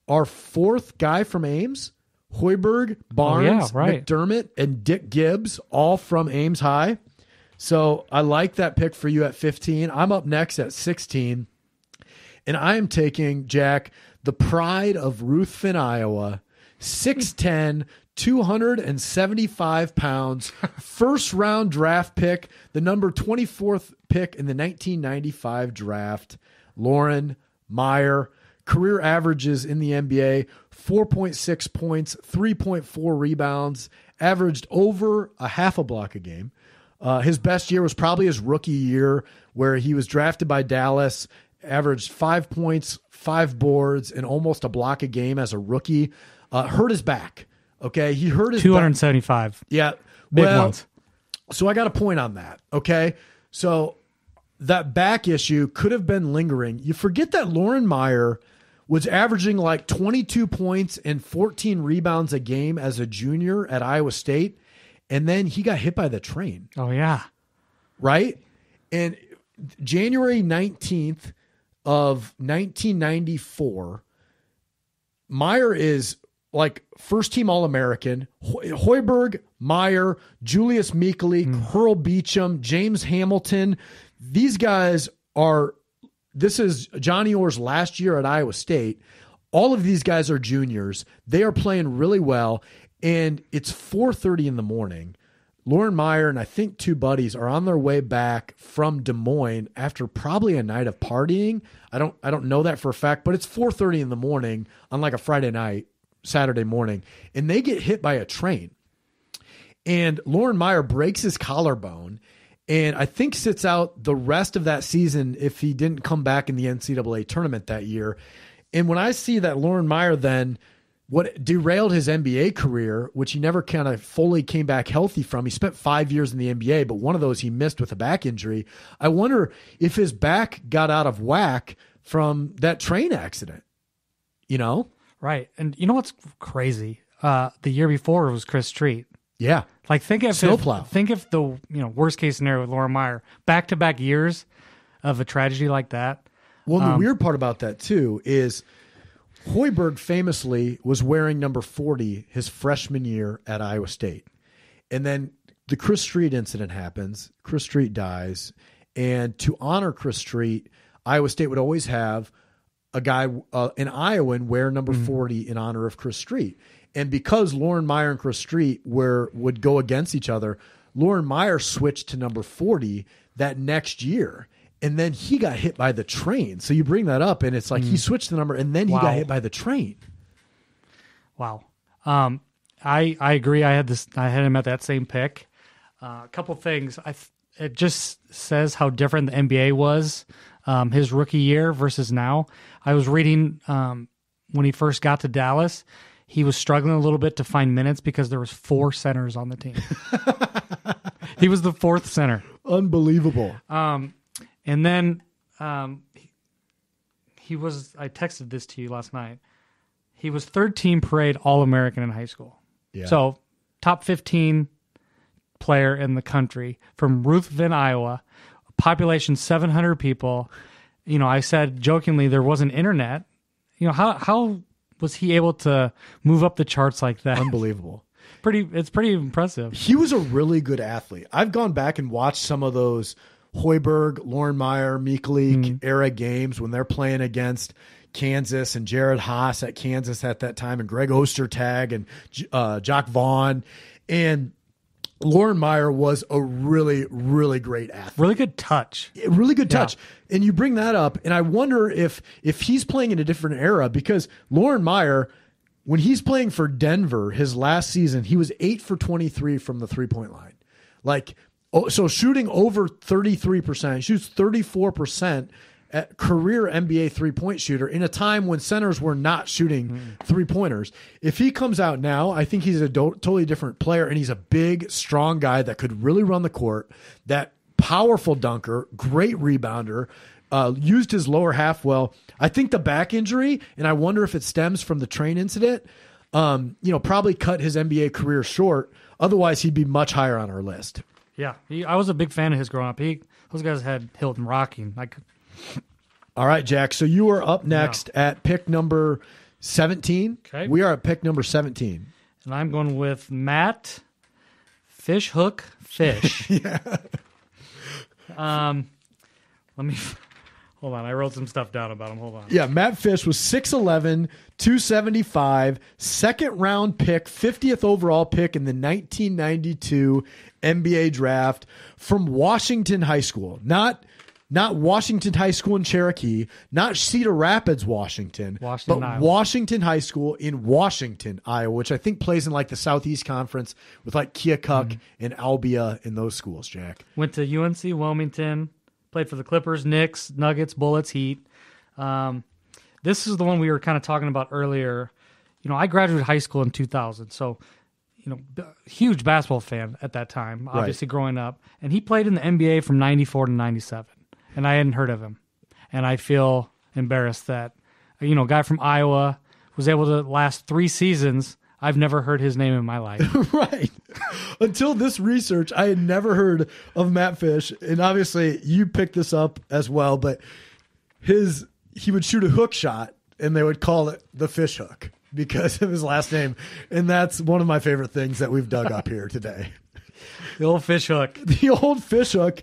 Speaker 2: our fourth guy from Ames. Hoiberg, Barnes, McDermott, and Dick Gibbs, all from Ames High. So I like that pick for you at 15. I'm up next at 16. And I am taking, Jack, the pride of Ruthven, Iowa, 6'10", 275 pounds, first-round draft pick, the number 24th pick in the 1995 draft, Lauren Meyer. Career averages in the NBA, 4.6 points, 3.4 rebounds, averaged over a half a block a game. His best year was probably his rookie year where he was drafted by Dallas, averaged 5 points, 5 boards, and almost a block a game as a rookie. Hurt his back. Okay, he hurt his
Speaker 3: 275.
Speaker 2: Back. Yeah.
Speaker 3: Big ones.
Speaker 2: So I got a point on that. Okay. So that back issue could have been lingering. You forget that Lauren Meyer was averaging like 22 points and 14 rebounds a game as a junior at Iowa State. And then he got hit by the train.
Speaker 3: Oh, yeah. Right?
Speaker 2: And January 19th of 1994, Meyer is like first-team All-American. Hoiberg, Meyer, Julius Meekly, Hurl Beecham, James Hamilton. These guys are... This is Johnny Orr's last year at Iowa State. All of these guys are juniors. They are playing really well, and it's 4:30 in the morning. Lauren Meyer and I think 2 buddies are on their way back from Des Moines after probably a night of partying. I don't know that for a fact, but it's 4:30 in the morning on like a Friday night, Saturday morning, and they get hit by a train. And Lauren Meyer breaks his collarbone, and I think sits out the rest of that season if he didn't come back in the NCAA tournament that year. And when I see that Lauren Meyer then, what derailed his NBA career, which he never kind of fully came back healthy from, he spent 5 years in the NBA, but one of those he missed with a back injury. I wonder if his back got out of whack from that train accident, you know?
Speaker 3: Right. And you know what's crazy? The year before was Chris Street.
Speaker 2: Yeah.
Speaker 3: Like think if the worst case scenario with Lauren Meyer, back-to-back years of a tragedy like that.
Speaker 2: Well, the weird part about that too is Hoiberg famously was wearing number 40 his freshman year at Iowa State. And then the Chris Street incident happens. Chris Street dies. And to honor Chris Street, Iowa State would always have a guy, an Iowan, wear number 40 in honor of Chris Street. And because Lauren Meyer and Chris Street would go against each other, Lauren Meyer switched to number 40 that next year. And then he got hit by the train. So you bring that up, and it's like he switched the number, and then he got hit by the train.
Speaker 3: Wow. I agree. I had him at that same pick. A couple things. It just says how different the NBA was his rookie year versus now. I was reading when he first got to Dallas, he was struggling a little bit to find minutes because there was 4 centers on the team. He was the 4th center.
Speaker 2: Unbelievable.
Speaker 3: And then he was, I texted this to you last night. He was 3rd team parade All-American in high school. Yeah. So top 15 player in the country from Ruthven, Iowa, population 700 people. You know, I said jokingly there wasn't internet. You know, how was he able to move up the charts like that?
Speaker 2: Unbelievable.
Speaker 3: It's pretty impressive.
Speaker 2: He was a really good athlete. I've gone back and watched some of those Hoiberg, Lauren Meyer, Meekly era games when they're playing against Kansas and Jared Haas at Kansas at that time and Greg Ostertag and Jock Vaughn. And Lauren Meyer was a really, really great athlete.
Speaker 3: Really good touch.
Speaker 2: Really good touch. Yeah. And you bring that up, and I wonder if he's playing in a different era, because Lauren Meyer, when he's playing for Denver his last season, he was 8 for 23 from the three-point line. So shooting over 33%, shoots 34% at career NBA three-point shooter in a time when centers were not shooting three-pointers. If he comes out now, I think he's a totally different player, and he's a big, strong guy that could really run the court, that powerful dunker, great rebounder, used his lower half well. I think the back injury, and I wonder if it stems from the train incident, probably cut his NBA career short. Otherwise, he'd be much higher on our list.
Speaker 3: Yeah, I was a big fan of his growing up. Those guys had Hilton rocking.
Speaker 2: All right, Jack. So you are up next at pick number 17.
Speaker 3: Okay.
Speaker 2: We are at pick number 17.
Speaker 3: And I'm going with Matt Fishhook Fish.
Speaker 2: Yeah.
Speaker 3: Let me hold on. I wrote some stuff down about him. Hold on.
Speaker 2: Yeah, Matt Fish was 6'11", 275, second round pick, 50th overall pick in the 1992 NBA draft from Washington High School. Not Washington High School in Cherokee, not Cedar Rapids, Washington, but
Speaker 3: Iowa.
Speaker 2: Washington High School in Washington, Iowa, which I think plays in like the Southeast Conference with like Keokuk and Albia in those schools, Jack.
Speaker 3: Went to UNC Wilmington, played for the Clippers, Knicks, Nuggets, Bullets, Heat. This is the one we were kind of talking about earlier. I graduated high school in 2000, so huge basketball fan at that time, obviously growing up. And he played in the NBA from 94 to 97. And I hadn't heard of him. And I feel embarrassed that, a guy from Iowa was able to last 3 seasons. I've never heard his name in my life.
Speaker 2: Right. Until this research, I had never heard of Matt Fish. And obviously, you picked this up as well. But he would shoot a hook shot, and they would call it the fish hook because of his last name. And that's one of my favorite things that we've dug up here today.
Speaker 3: The old fish hook.
Speaker 2: The old fish hook.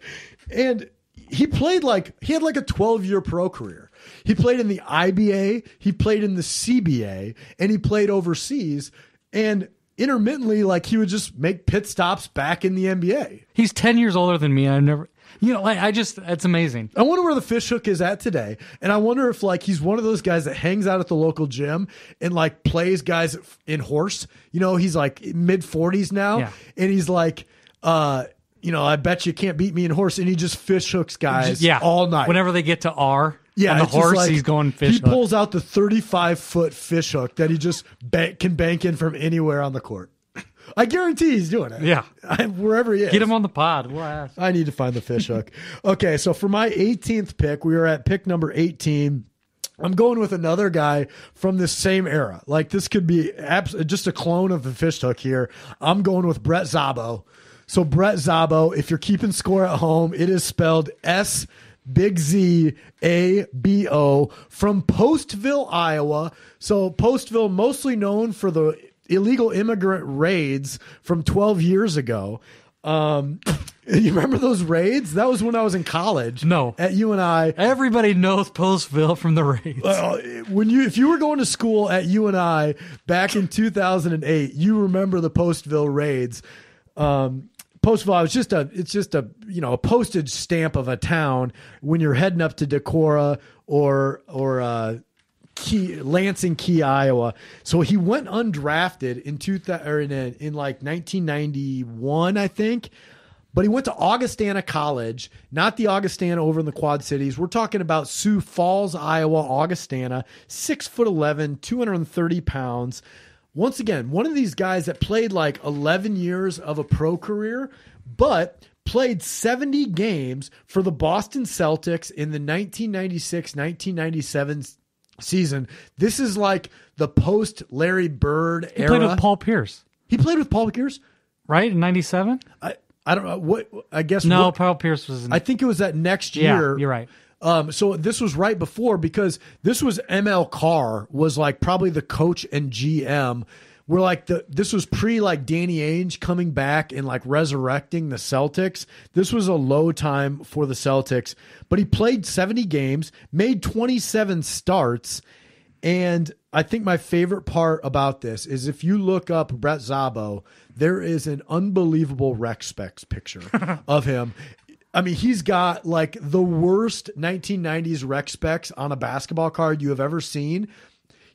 Speaker 2: And he had like a 12-year pro career. He played in the IBA, he played in the CBA, and he played overseas. And intermittently, like he would just make pit stops back in the NBA.
Speaker 3: He's 10 years older than me. I've never, it's amazing.
Speaker 2: I wonder where the fish hook is at today. And I wonder if like he's one of those guys that hangs out at the local gym and like plays guys in horse. He's like mid 40s now.
Speaker 3: Yeah.
Speaker 2: And he's like, I bet you can't beat me in horse. And he just fish hooks guys all night.
Speaker 3: Whenever they get to R
Speaker 2: on
Speaker 3: the horse, he's going fish hook.
Speaker 2: He pulls out the 35-foot fish hook that he just can bank in from anywhere on the court. I guarantee he's doing it.
Speaker 3: Yeah.
Speaker 2: Wherever he is.
Speaker 3: Get him on the pod. We'll ask.
Speaker 2: I need to find the fish hook. Okay, so for my 18th pick, we are at pick number 18. I'm going with another guy from this same era. Like this could be just a clone of the fish hook here. I'm going with Brett Szabo. So Brett Szabo, if you're keeping score at home, it is spelled SZABO from Postville, Iowa. So Postville, mostly known for the illegal immigrant raids from 12 years ago. You remember those raids? That was when I was in college.
Speaker 3: No.
Speaker 2: At UNI.
Speaker 3: Everybody knows Postville from the raids.
Speaker 2: If you were going to school at UNI back in 2008, you remember the Postville raids. Postville, it's just a a postage stamp of a town when you're heading up to Decorah or Lansing, Key, Iowa. So he went undrafted in like 1991, I think. But he went to Augustana College, not the Augustana over in the Quad Cities. We're talking about Sioux Falls, Iowa, Augustana, 6'11", 230 pounds. Once again, one of these guys that played like 11 years of a pro career, but played 70 games for the Boston Celtics in the 1996-1997 season. This is like the post Larry Bird era.
Speaker 3: He played with Paul Pierce.
Speaker 2: He played with Paul Pierce?
Speaker 3: Right, in 97?
Speaker 2: I don't know.
Speaker 3: Paul Pierce was
Speaker 2: I think it was that next year.
Speaker 3: Yeah, you're right.
Speaker 2: So this was right before, because this was ML Carr was like probably the coach and GM. We're like this was pre like Danny Ainge coming back and like resurrecting the Celtics. This was a low time for the Celtics, but he played 70 games, made 27 starts. And I think my favorite part about this is if you look up Brett Szabo, there is an unbelievable rec specs picture of him. I mean, he's got like the worst 1990s rec specs on a basketball card you have ever seen.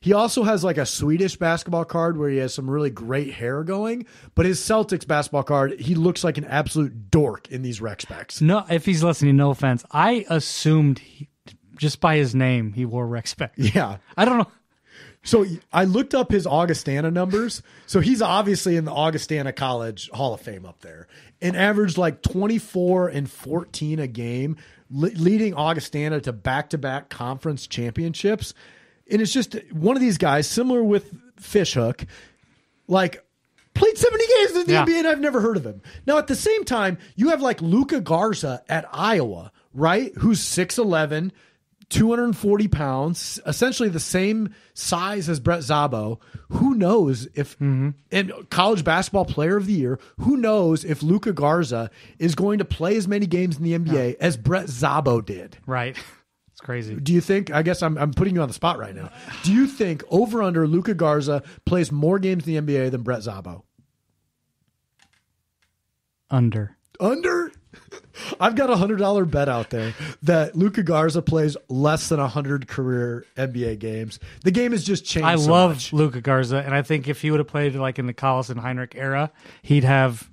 Speaker 2: He also has like a Swedish basketball card where he has some really great hair going, but his Celtics basketball card, he looks like an absolute dork in these rec specs.
Speaker 3: No, if he's listening, no offense. I assumed just by his name, he wore rec specs.
Speaker 2: Yeah.
Speaker 3: I don't know.
Speaker 2: So I looked up his Augustana numbers. So he's obviously in the Augustana College Hall of Fame up there, and averaged like 24 and 14 a game, leading Augustana to back-to-back conference championships. And it's just one of these guys, similar with Fishhook, like played played 70 games in the
Speaker 3: Yeah.
Speaker 2: NBA and I've never heard of him. Now, at the same time, you have like Luka Garza at Iowa, right? Who's 6'11", 240 pounds, essentially the same size as Brett Szabo. Who knows if, and college basketball player of the year, who knows if Luka Garza is going to play as many games in the NBA as Brett Szabo did.
Speaker 3: Right. It's crazy.
Speaker 2: Do you think, I guess I'm putting you on the spot right now. Do you think over under Luka Garza plays more games in the NBA than Brett Szabo?
Speaker 3: Under.
Speaker 2: I've got $100 bet out there that Luka Garza plays less than 100 career NBA games. The game has just changed.
Speaker 3: I
Speaker 2: so
Speaker 3: love
Speaker 2: much.
Speaker 3: Luka Garza, and I think if he would have played like in the Collison Heinrich era, he'd have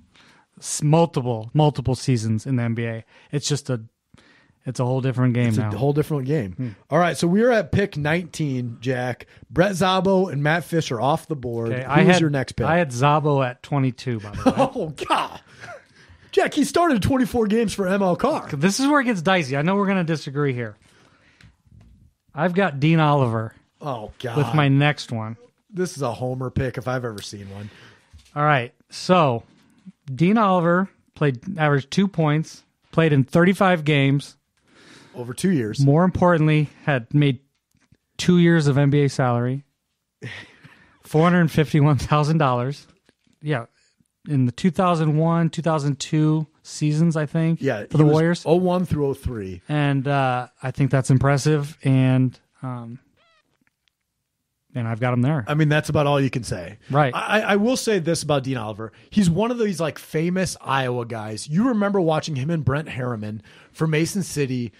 Speaker 3: multiple seasons in the NBA. It's just it's a whole different game now.
Speaker 2: It's a whole different game. All right, so we're at pick 19, Jack. Brett Szabo and Matt Fish are off the board.
Speaker 3: Okay,
Speaker 2: Who's your next pick?
Speaker 3: I had Szabo at 22, by the way.
Speaker 2: Oh, God. Jack, he started 24 games for ML Carr.
Speaker 3: This is where it gets dicey. I know we're going to disagree here. I've got Dean Oliver
Speaker 2: Oh, God.
Speaker 3: with my next one.
Speaker 2: This is a homer pick if I've ever seen one.
Speaker 3: All right. So, Dean Oliver averaged 2 points, played in 35 games.
Speaker 2: Over 2 years.
Speaker 3: More importantly, had made 2 years of NBA salary, $451,000. Yeah. In the 2001, 2002 seasons, I think.
Speaker 2: Yeah.
Speaker 3: For the Warriors.
Speaker 2: 01 through 03.
Speaker 3: And I think that's impressive. And I've got him there.
Speaker 2: I mean, that's about all you can say.
Speaker 3: Right.
Speaker 2: I will say this about Dean Oliver. He's one of these like famous Iowa guys. You remember watching him and Brent Harriman for Mason City.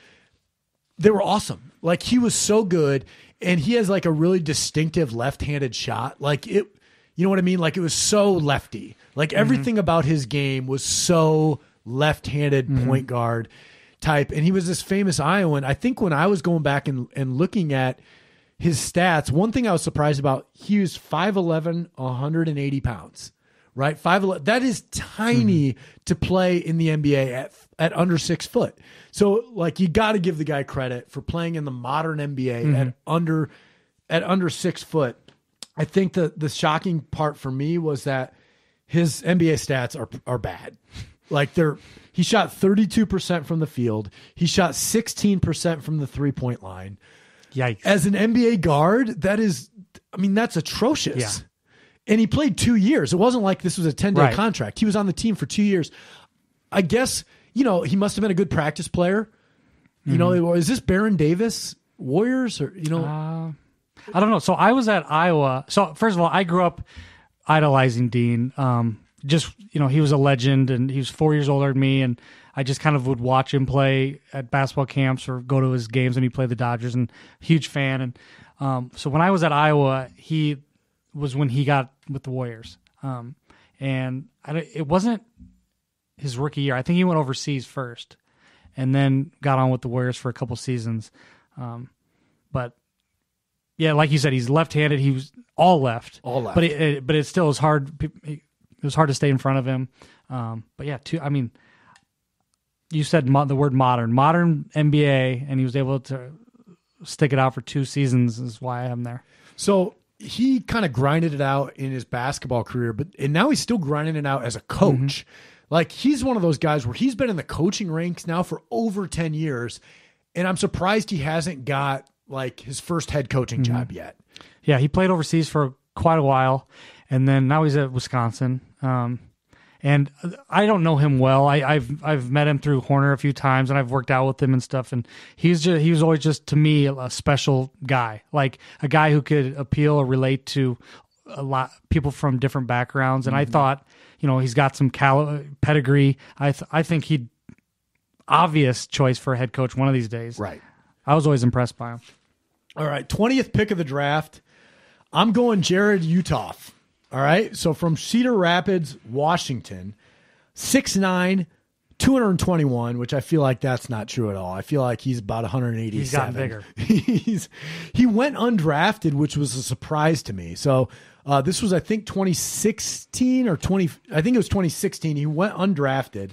Speaker 2: They were awesome. Like, he was so good, and he has like a really distinctive left-handed shot. Like, it, you know what I mean? Like, it was so lefty. Like, everything about his game was so left-handed point guard type. And he was this famous Iowan. I think when I was going back and looking at his stats, one thing I was surprised about, he was 5'11", 180 pounds, right? 5'11", that is tiny to play in the NBA at under 6 foot. So, like, you got to give the guy credit for playing in the modern NBA at under 6 foot. I think the shocking part for me was that his NBA stats are bad. Like, he shot 32% from the field. He shot 16% from the 3-point line.
Speaker 3: Yikes.
Speaker 2: As an NBA guard, that's atrocious.
Speaker 3: Yeah.
Speaker 2: And he played 2 years. It wasn't like this was a 10-day
Speaker 3: Right.
Speaker 2: contract. He was on the team for 2 years. I guess, he must have been a good practice player. You know, is this Baron Davis Warriors or,
Speaker 3: I don't know. So I was at Iowa. So first of all, I grew up idolizing Dean. He was a legend, and he was 4 years older than me, and I just kind of would watch him play at basketball camps or go to his games when he played the Dodgers, and huge fan. And so when I was at Iowa, he was when he got with the Warriors. It wasn't his rookie year. I think he went overseas first and then got on with the Warriors for a couple seasons. But yeah, like you said, he's left-handed. He was all left. But it still was hard. It was hard to stay in front of him. But yeah, you said the word modern NBA, and he was able to stick it out for 2 seasons is why I have him there.
Speaker 2: So he kind of grinded it out in his basketball career, and now he's still grinding it out as a coach. Like, he's one of those guys where he's been in the coaching ranks now for over 10 years, and I'm surprised he hasn't got like his first head coaching job yet.
Speaker 3: Yeah, he played overseas for quite a while, and then now he's at Wisconsin. And I don't know him well. I've met him through Horner a few times, and I've worked out with him and stuff. And he was always just, to me, a special guy, like a guy who could appeal or relate to a lot people from different backgrounds. And I thought, he's got some pedigree. I think he'd obvious choice for a head coach one of these days.
Speaker 2: Right.
Speaker 3: I was always impressed by him. All
Speaker 2: right, 20th pick of the draft. I'm going Jared Utoff. All right, so from Cedar Rapids, Washington, 6'9", 221, which I feel like that's not true at all. I feel like he's about 187.
Speaker 3: He's gotten bigger.
Speaker 2: He went undrafted, which was a surprise to me. So this was, I think, 2016 or 20. I think it was 2016. He went undrafted,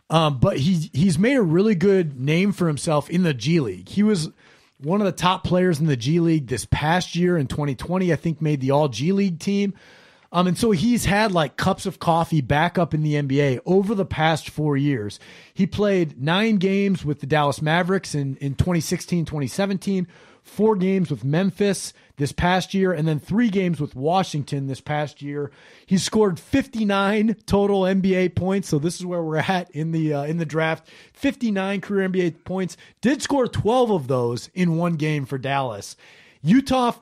Speaker 2: but he's made a really good name for himself in the G League. He was one of the top players in the G League this past year in 2020. I think made the All G League team. And so he's had like cups of coffee back up in the NBA over the past 4 years. He played 9 games with the Dallas Mavericks in 2016, 2017, 4 games with Memphis this past year, and then 3 games with Washington this past year. He scored 59 total NBA points. So this is where we're at in the draft. 59 career NBA points. Did score 12 of those in 1 game for Dallas. Utah,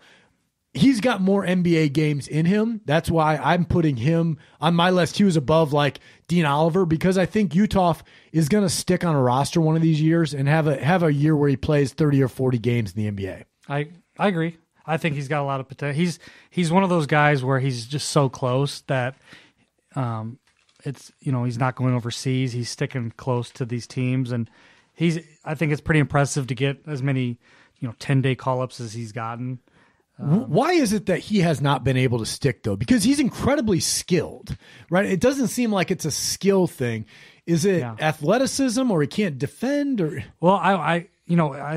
Speaker 2: he's got more NBA games in him. That's why I'm putting him on my list. He was above like Dean Oliver, because I think Utah is going to stick on a roster one of these years and have a year where he plays 30 or 40 games in the NBA.
Speaker 3: I agree. I think he's got a lot of potential. He's one of those guys where he's just so close that it's, he's not going overseas. He's sticking close to these teams, and I think it's pretty impressive to get as many 10-day call-ups as he's gotten.
Speaker 2: Why is it that he has not been able to stick, though? Because he's incredibly skilled, right? It doesn't seem like it's a skill thing. Is it athleticism, or he can't defend? Or
Speaker 3: well, I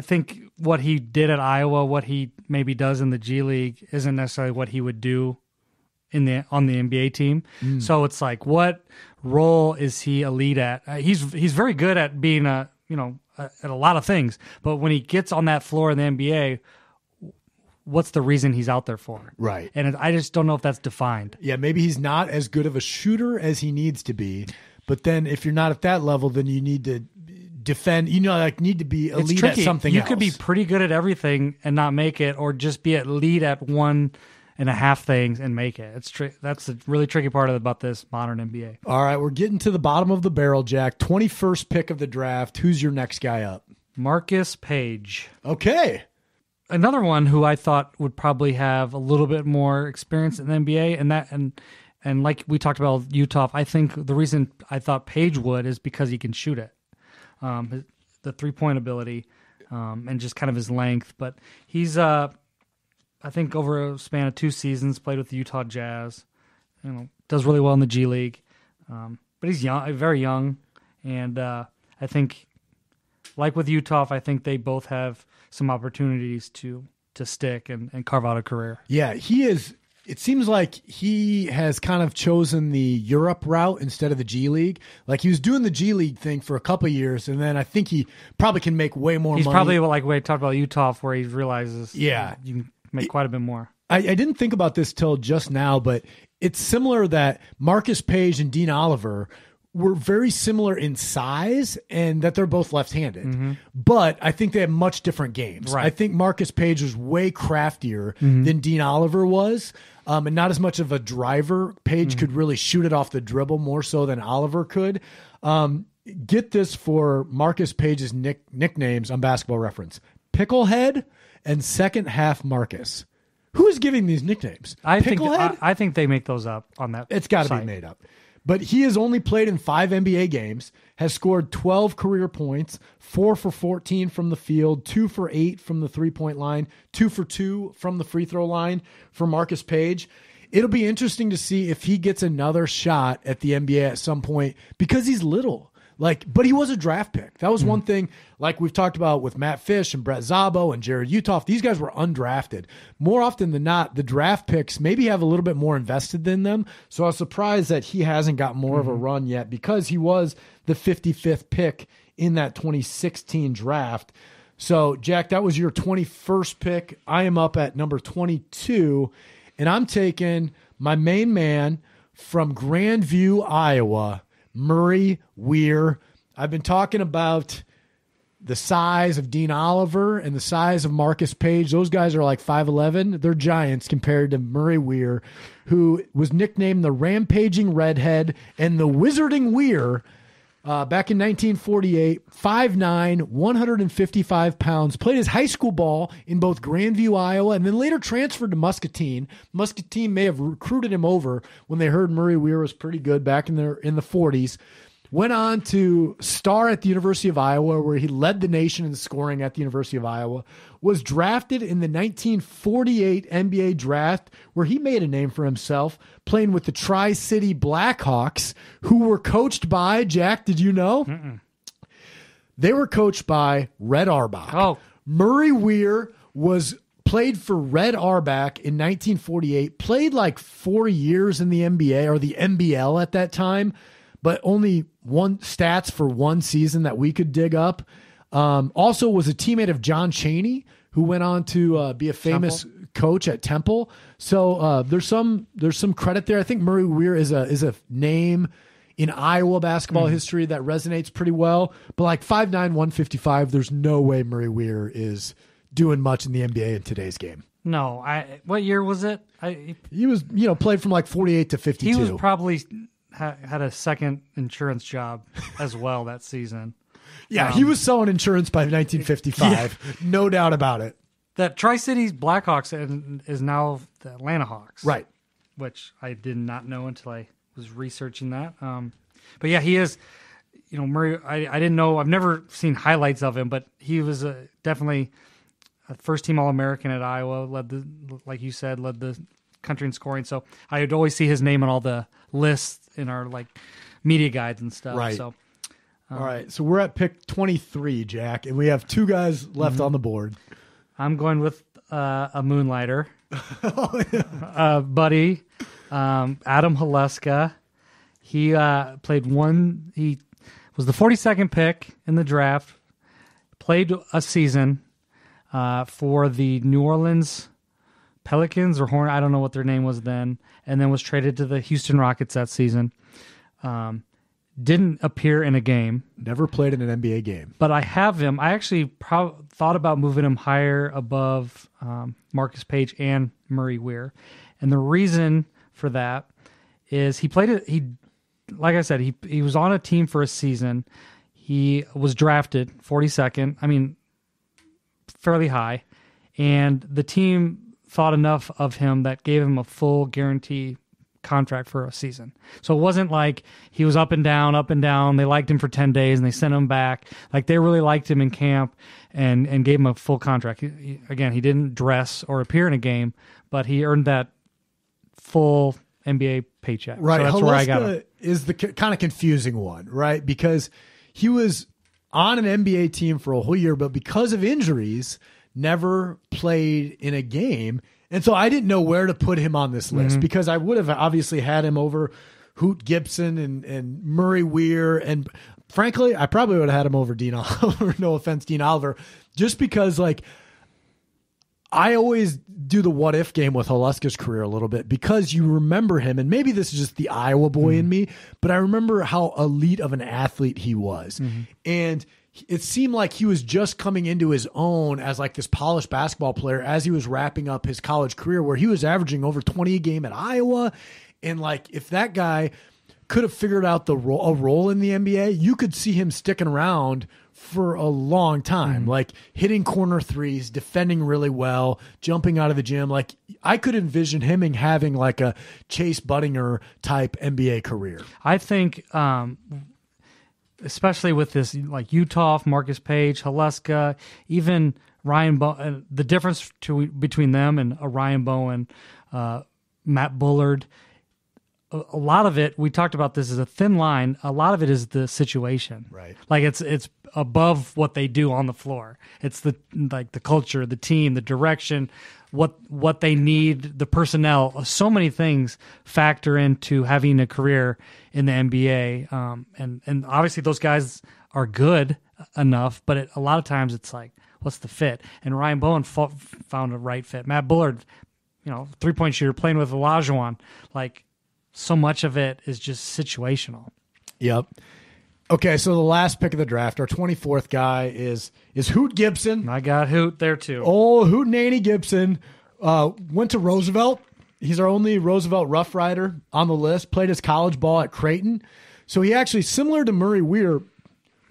Speaker 3: think what he did at Iowa, what he maybe does in the G League, isn't necessarily what he would do on the NBA team. So it's like, what role is he elite at? He's very good at being at a lot of things, but when he gets on that floor in the NBA, what's the reason he's out there for?
Speaker 2: Right.
Speaker 3: And I just don't know if that's defined.
Speaker 2: Yeah, maybe he's not as good of a shooter as he needs to be. But then if you're not at that level, then you need to defend, need to be elite at something else.
Speaker 3: You could be pretty good at everything and not make it, or just be elite at 1.5 things and make it. That's the really tricky part about this modern NBA.
Speaker 2: All right, we're getting to the bottom of the barrel, Jack. 21st pick of the draft. Who's your next guy up?
Speaker 3: Marcus Page.
Speaker 2: Okay.
Speaker 3: Another one who I thought would probably have a little bit more experience in the NBA, and like we talked about Utah, I think the reason I thought Page would is because he can shoot it, the 3-point ability, and just kind of his length. But he's, I think, over a span of 2 seasons, played with the Utah Jazz. Does really well in the G League, but he's young, very young, and I think, like with Utah, I think they both have some opportunities to stick and carve out a career.
Speaker 2: Yeah, he is. It seems like he has kind of chosen the Europe route instead of the G League. Like, he was doing the G League thing for a couple of years, and then I think he probably can make way more money.
Speaker 3: He's probably like we talked about Utah, where he realizes you can make quite a bit more.
Speaker 2: I didn't think about this till just now, but it's similar that Marcus Page and Dean Oliver were very similar in size, and that they're both left-handed. Mm-hmm. But I think they have much different games.
Speaker 3: Right.
Speaker 2: I think Marcus Page was way craftier than Dean Oliver was, and not as much of a driver. Page could really shoot it off the dribble more so than Oliver could. Get this for Marcus Page's nicknames on Basketball Reference: Picklehead and Second Half Marcus. Who is giving these nicknames?
Speaker 3: I think they make those up on that.
Speaker 2: It's got to be made up. But he has only played in 5 NBA games, has scored 12 career points, 4 for 14 from the field, 2 for 8 from the 3-point line, 2 for 2 from the free throw line for Marcus Page. It'll be interesting to see if he gets another shot at the NBA at some point, because he's little. But he was a draft pick. That was one thing, like we've talked about with Matt Fish and Brett Szabo and Jared Uthoff. These guys were undrafted. More often than not, the draft picks maybe have a little bit more invested than them. So I was surprised that he hasn't got more of a run yet, because he was the 55th pick in that 2016 draft. So, Jack, that was your 21st pick. I am up at number 22, and I'm taking my main man from Grandview, Iowa, Murray Weir. I've been talking about the size of Dean Oliver and the size of Marcus Page. Those guys are like 5'11". They're giants compared to Murray Weir, who was nicknamed the Rampaging Redhead and the Wizarding Weir back in 1948. 5'9", 155 pounds. Played his high school ball in both Grandview, Iowa, and then later transferred to Muscatine. Muscatine may have recruited him over when they heard Murray Weir was pretty good back in the 40s. Went on to star at the University of Iowa, where he led the nation in scoring at the University of Iowa. Was drafted in the 1948 NBA draft, where he made a name for himself, playing with the Tri-City Blackhawks, who were coached by, Jack, did you know? They were coached by Red Auerbach.
Speaker 3: Oh.
Speaker 2: Murray Weir played for Red Auerbach in 1948, played like 4 years in the NBA or the NBL at that time, but only one stats for one season that we could dig up. Also was a teammate of John Chaney, who went on to be a famous coach at Temple. So there's some credit there. I think Murray Weir is a name in Iowa basketball history that resonates pretty well. But like 5'9", 155, there's no way Murray Weir is doing much in the NBA in today's game.
Speaker 3: No, what year was it?
Speaker 2: He was, played from like 48 to 52.
Speaker 3: He was probably had a second insurance job as well that season.
Speaker 2: Yeah, he was selling insurance by 1955. Yeah. No doubt about it.
Speaker 3: That Tri-Cities Blackhawks is now the Atlanta Hawks.
Speaker 2: Right.
Speaker 3: Which I did not know until I was researching that. But yeah, he is, Murray, I didn't know, I've never seen highlights of him, but he was definitely a first-team All-American at Iowa, like you said, led the country in scoring. So I would always see his name on all the lists in our media guides and stuff.
Speaker 2: Right.
Speaker 3: So.
Speaker 2: All right, so we're at pick 23, Jack, and we have two guys left on the board.
Speaker 3: I'm going with a Moonlighter, buddy, Adam Haleska. He played he was the 42nd pick in the draft, played a season for the New Orleans Pelicans or Hornets, I don't know what their name was then, and then was traded to the Houston Rockets that season. Didn't appear in a game.
Speaker 2: Never played in an NBA game.
Speaker 3: But I have him. I actually thought about moving him higher above Marcus Page and Murray Weir. And the reason for that is like I said, he was on a team for a season. He was drafted 42nd. I mean, fairly high. And the team thought enough of him that gave him a full guarantee contract for a season. So it wasn't like he was up and down. They liked him for 10 days and they sent him back. Like they really liked him in camp and gave him a full contract. Again, he didn't dress or appear in a game, but he earned that full NBA paycheck.
Speaker 2: Right.
Speaker 3: So that's where I got him.
Speaker 2: Is the kind of confusing one, right? Because he was on an NBA team for a whole year, but because of injuries, never played in a game. And so I didn't know where to put him on this list because I would have obviously had him over Hoot Gibson and Murray Weir. And frankly, I probably would have had him over Dean Oliver. No offense, Dean Oliver, just because I always do the what if game with Haleska's career a little bit because you remember him. And maybe this is just the Iowa boy in me, but I remember how elite of an athlete he was. And it seemed like he was just coming into his own as this polished basketball player as he was wrapping up his college career, where he was averaging over 20 a game at Iowa. And if that guy could have figured out a role in the NBA, you could see him sticking around for a long time, hitting corner threes, defending really well, jumping out of the gym. I could envision him having a Chase Budinger type NBA career.
Speaker 3: I think, especially with this, Utah, Marcus Page, Haleska, even Ryan Bowen, the difference between them and Ryan Bowen, Matt Bullard, a lot of it, we talked about this as a thin line. A lot of it is the situation,
Speaker 2: right?
Speaker 3: It's above what they do on the floor. It's the culture, the team, the direction, what they need, the personnel. So many things factor into having a career in the NBA. And obviously those guys are good enough, but a lot of times it's what's the fit? And Ryan Bowen found a right fit. Matt Bullard, 3-point shooter, playing with Olajuwon, so much of it is just situational.
Speaker 2: Yep. Okay, so the last pick of the draft, our 24th guy is Hoot Gibson.
Speaker 3: I got Hoot there too.
Speaker 2: Oh, Hoot Nanny Gibson went to Roosevelt. He's our only Roosevelt Rough Rider on the list. Played his college ball at Creighton. So he actually, similar to Murray Weir,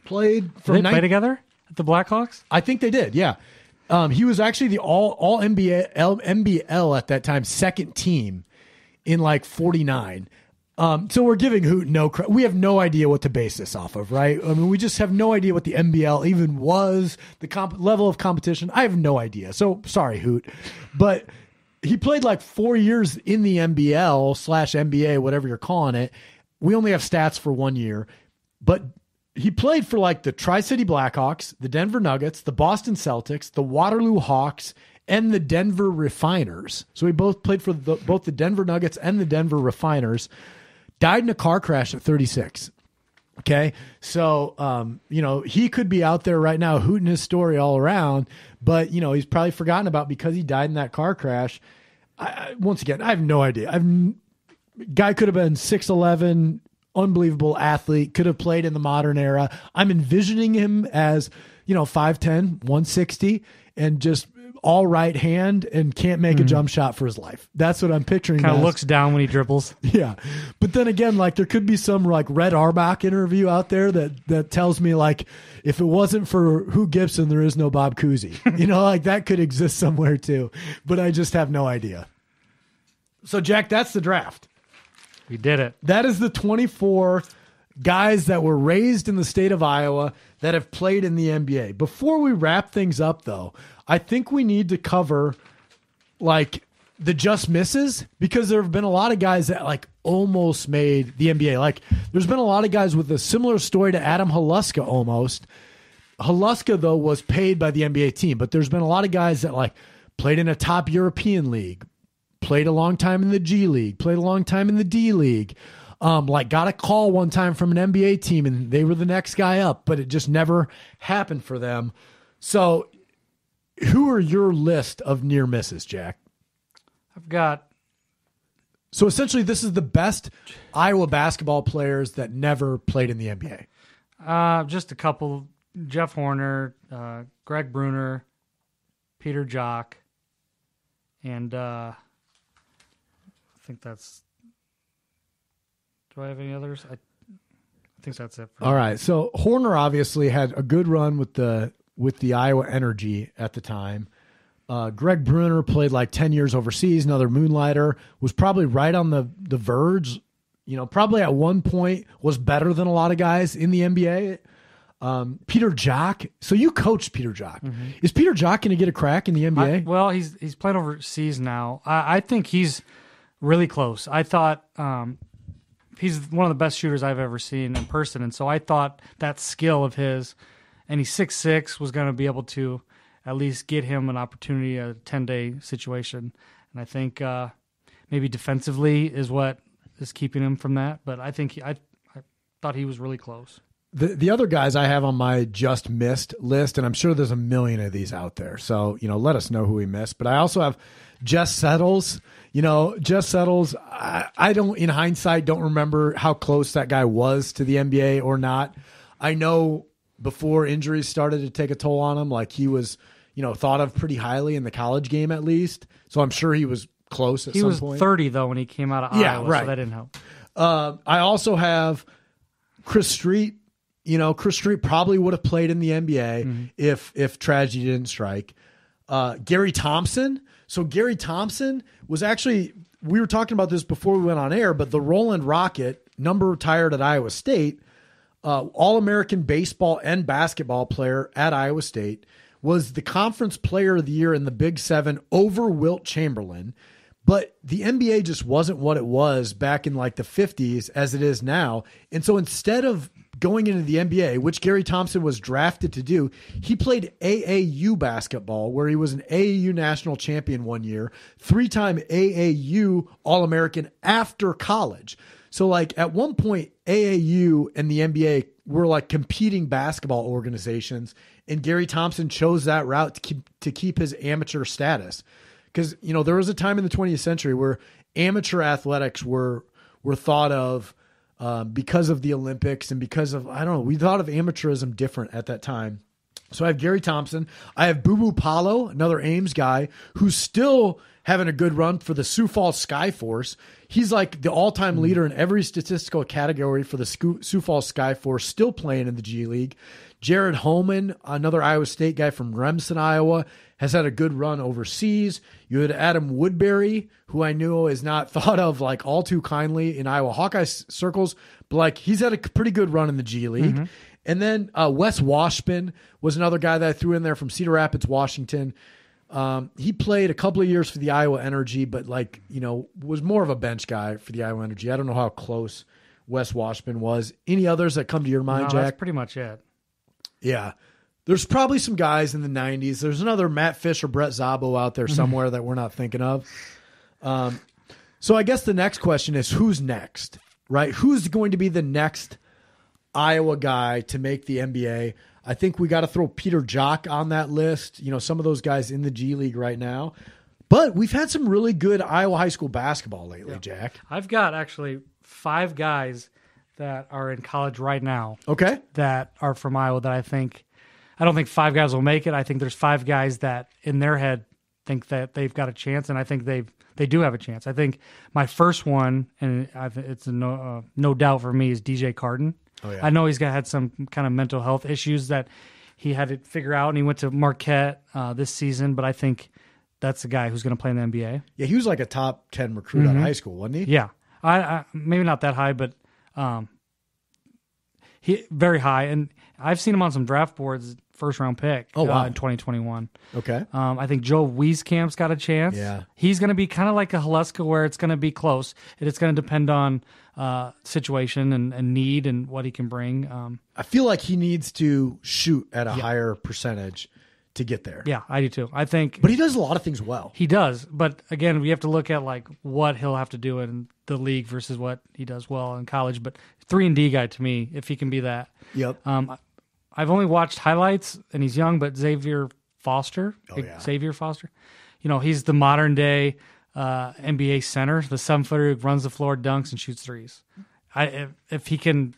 Speaker 2: played from.
Speaker 3: Did they play together at the Blackhawks?
Speaker 2: I think they did. Yeah, he was actually the all NBA NBL at that time, second team in 49. So we're giving Hoot no credit. We have no idea what to base this off of, right? I mean, we just have no idea what the NBL even was, the level of competition. I have no idea. So sorry, Hoot. But he played 4 years in the NBL/NBA, whatever you're calling it. We only have stats for 1 year. But he played for the Tri-City Blackhawks, the Denver Nuggets, the Boston Celtics, the Waterloo Hawks, and the Denver Refiners. So he both played for both the Denver Nuggets and the Denver Refiners. Died in a car crash at 36. Okay, so, he could be out there right now hooting his story all around, but, he's probably forgotten about because he died in that car crash. Once again, I have no idea. Guy could have been 6'11", unbelievable athlete, could have played in the modern era. I'm envisioning him as, 5'10", 160, and just all right hand and can't make a jump shot for his life. That's what I'm picturing.
Speaker 3: Kind of looks down when he dribbles.
Speaker 2: Yeah. But then again, there could be some Red Auerbach interview out there that tells me if it wasn't for Hugh Gibson, there is no Bob Cousy. That could exist somewhere too, but I just have no idea. So Jack, that's the draft.
Speaker 3: We did it.
Speaker 2: That is the 24 guys that were raised in the state of Iowa that have played in the NBA. Before we wrap things up though, I think we need to cover the just misses, because there have been a lot of guys that almost made the NBA. There's been a lot of guys with a similar story to Adam Haluska almost. Haluska though was paid by the NBA team, but there's been a lot of guys that played in a top European league, played a long time in the G League, played a long time in the D League. Got a call one time from an NBA team and they were the next guy up, but it just never happened for them. So who are your list of near misses, Jack?
Speaker 3: I've got.
Speaker 2: So essentially this is the best Iowa basketball players that never played in the NBA.
Speaker 3: Just a couple: Jeff Horner, Greg Bruner, Peter Jock, and I think that's. Do I have any others? I think that's it.
Speaker 2: All right. So Horner obviously had a good run with the Iowa Energy at the time. Greg Bruner played 10 years overseas. Another Moonlighter, was probably right on the verge. Probably at one point was better than a lot of guys in the NBA. Peter Jock. So you coached Peter Jock. Mm-hmm. Is Peter Jock going to get a crack in the NBA?
Speaker 3: He's playing overseas now. I think he's really close. I thought he's one of the best shooters I've ever seen in person, and so I thought that skill of his, and he's 6'6", was going to be able to at least get him an opportunity, a 10-day situation. And I think maybe defensively is what is keeping him from that. But I think I thought he was really close.
Speaker 2: The other guys I have on my just missed list, and I'm sure there's a million of these out there, so let us know who we missed. But I also have Jess Settles. Jess Settles, I don't, in hindsight, don't remember how close that guy was to the NBA or not. I know before injuries started to take a toll on him, he was, thought of pretty highly in the college game at least. So I'm sure he was close at some point. He was
Speaker 3: 30 though when he came out of Iowa, right. So that didn't help.
Speaker 2: I also have Chris Street. Chris Street probably would have played in the NBA if tragedy didn't strike. Gary Thompson. So Gary Thompson was actually, we were talking about this before we went on air, but the Roland Rocket, number retired at Iowa State, All-American baseball and basketball player at Iowa State, was the conference player of the year in the Big Seven over Wilt Chamberlain. But the NBA just wasn't what it was back in the 50s as it is now. And so instead of going into the NBA, which Gary Thompson was drafted to do, he played AAU basketball, where he was an AAU national champion one year, 3-time AAU All-American after college. So at one point, AAU and the NBA were competing basketball organizations, and Gary Thompson chose that route to keep his amateur status. Because, there was a time in the 20th century where amateur athletics were thought of because of the Olympics and because of, we thought of amateurism different at that time. So I have Gary Thompson. I have Boo Boo Paulo, another Ames guy, who's still having a good run for the Sioux Falls Skyforce. He's the all-time leader in every statistical category for the Sioux Falls Skyforce, still playing in the G League. Jared Holman, another Iowa State guy from Remsen, Iowa, has had a good run overseas. You had Adam Woodbury, who I know is not thought of all too kindly in Iowa Hawkeye circles, but he's had a pretty good run in the G League. Mm-hmm. And then Wes Washpin was another guy that I threw in there from Cedar Rapids, Washington. He played a couple of years for the Iowa Energy, but was more of a bench guy for the Iowa Energy. I don't know how close Wes Washpin was. Any others that come to your mind, Jack?
Speaker 3: That's pretty much it.
Speaker 2: Yeah. There's probably some guys in the 90s. There's another Matt Fish or Brett Szabo out there somewhere that we're not thinking of. So I guess the next question is, who's next, right? Who's going to be the next Iowa guy to make the NBA? I think we got to throw Peter Jock on that list. You know, some of those guys in the G League right now. But we've had some really good Iowa high school basketball lately, Jack.
Speaker 3: I've got actually 5 guys that are in college right now.
Speaker 2: Okay.
Speaker 3: That are from Iowa that I don't think 5 guys will make it. I think there's 5 guys that in their head think that they've got a chance, and I think they do have a chance. I think my first one, and it's no doubt for me, is DJ Carton.
Speaker 2: Oh, yeah.
Speaker 3: I know he's had some kind of mental health issues that he had to figure out, and he went to Marquette this season, but I think that's the guy who's going to play in the NBA.
Speaker 2: Yeah, he was like a top 10 recruit out of high school, wasn't he?
Speaker 3: Yeah. I maybe not that high, but he very high, and I've seen him on some draft boards, first-round pick in 2021.
Speaker 2: Okay.
Speaker 3: I think Joe Wieskamp's got a chance.
Speaker 2: Yeah.
Speaker 3: He's going to be kind of like a Haleska where it's going to be close. It's going to depend on situation and need and what he can bring.
Speaker 2: I feel like he needs to shoot at a higher percentage to get there.
Speaker 3: Yeah, I do too. I think,
Speaker 2: but he does a lot of things well.
Speaker 3: He does, but again, we have to look at like what he'll have to do in the league versus what he does well in college. But 3-and-D guy to me, if he can be that.
Speaker 2: Yep.
Speaker 3: I've only watched highlights, and he's young, but Xavier Foster, you know, he's the modern day NBA center, the 7-footer who runs the floor, dunks, and shoots threes. If he can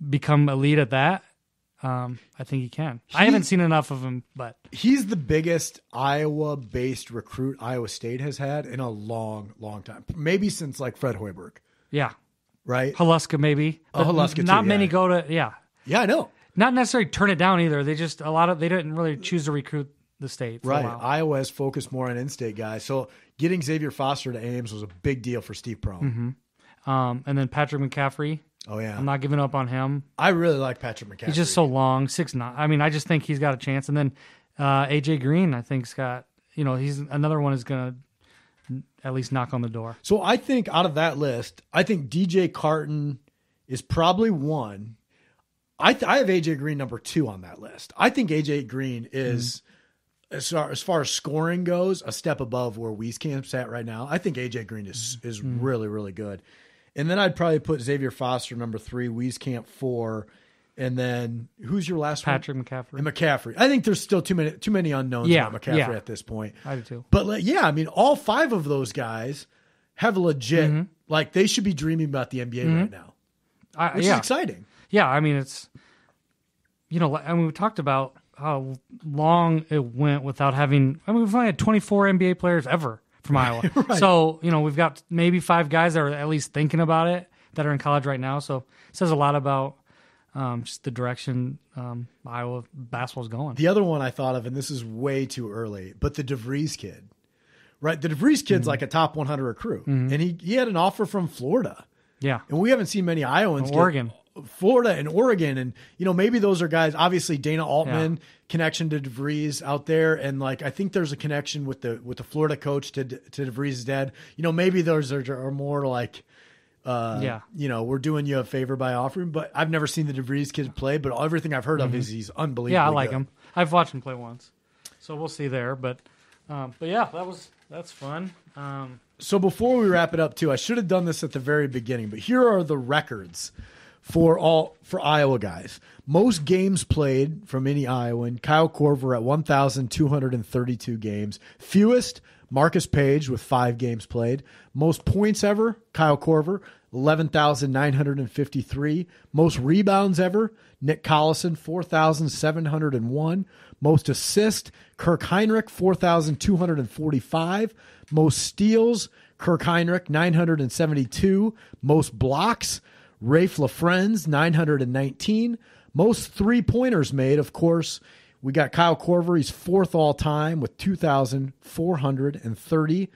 Speaker 3: become elite at that, I think he can. I haven't seen enough of him, but
Speaker 2: he's the biggest Iowa-based recruit Iowa State has had in a long, long time. Maybe since like Fred Hoiberg.
Speaker 3: Yeah.
Speaker 2: Right?
Speaker 3: Haleska maybe.
Speaker 2: Haleska
Speaker 3: Not
Speaker 2: too,
Speaker 3: many go to,
Speaker 2: Yeah, I know.
Speaker 3: Not necessarily turn it down either. They didn't really choose to recruit the state for a while.
Speaker 2: Iowa has focused more on in-state guys. So getting Xavier Foster to Ames was a big deal for Steve Prohm.
Speaker 3: And then Patrick McCaffrey.
Speaker 2: Oh, yeah.
Speaker 3: I'm not giving up on him.
Speaker 2: I really like Patrick McCaffrey.
Speaker 3: He's just so long, 6'9". I mean, I just think he's got a chance. And then AJ Green, I think, he's another one is going to at least knock on the door.
Speaker 2: So I think out of that list, I think DJ Carton is probably one. I have AJ Green number 2 on that list. I think AJ Green is, as far as scoring goes, a step above where Wieskamp's at right now. I think AJ Green is really, really good. And then I'd probably put Xavier Foster number 3, Wieskamp 4, and then who's your last
Speaker 3: Patrick
Speaker 2: one?
Speaker 3: McCaffrey.
Speaker 2: And McCaffrey. I think there's still too many unknowns about McCaffrey at this point.
Speaker 3: I do too.
Speaker 2: But I mean, all 5 of those guys have legit like they should be dreaming about the NBA right now, which is exciting.
Speaker 3: Yeah, I mean it's we talked about how long it went without having. I mean, we've only had 24 NBA players ever from Iowa. Right. So, we've got maybe 5 guys that are at least thinking about it that are in college right now. So it says a lot about just the direction Iowa basketball's going.
Speaker 2: The other one I thought of, and this is way too early, but the DeVries kid, right? The DeVries kid's like a top 100 recruit, and he had an offer from Florida.
Speaker 3: Yeah.
Speaker 2: And we haven't seen many Iowans
Speaker 3: Oregon.
Speaker 2: Florida and Oregon. And, maybe those are guys, obviously Dana Altman connection to DeVries out there. And I think there's a connection with the Florida coach to DeVries' dad. Maybe those are more like, we're doing you a favor by offering, but I've never seen the DeVries kid play, but everything I've heard of is he's unbelievable.
Speaker 3: Yeah. I like him. I've watched him play once, so we'll see there. But yeah, that's fun.
Speaker 2: So before we wrap it up too, I should have done this at the very beginning, but here are the records for Iowa guys. Most games played from any Iowan, Kyle Korver at 1,232 games. Fewest, Marcus Page with 5 games played. Most points ever, Kyle Korver, 11,953. Most rebounds ever, Nick Collison, 4,701. Most assists, Kirk Heinrich, 4,245. Most steals, Kirk Heinrich, 972. Most blocks, Rafe LaFrenz, 919. Most three-pointers made, of course, we got Kyle Korver. He's 4th all-time with 2,430.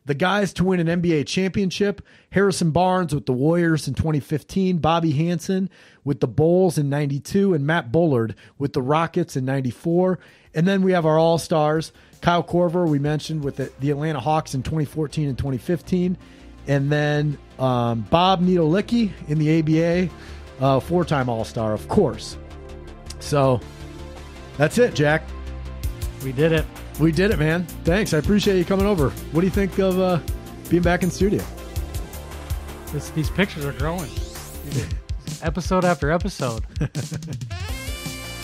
Speaker 2: The guys to win an NBA championship, Harrison Barnes with the Warriors in 2015, Bobby Hansen with the Bulls in 92, and Matt Bullard with the Rockets in 94. And then we have our all-stars, Kyle Korver, we mentioned, with the Atlanta Hawks in 2014 and 2015. And then Bob Nedolicki in the ABA, 4-time All-Star, of course. So That's it, Jack.
Speaker 3: We did it.
Speaker 2: We did it, man. Thanks. I appreciate you coming over. What do you think of being back in the studio?
Speaker 3: These pictures are growing. Episode after episode.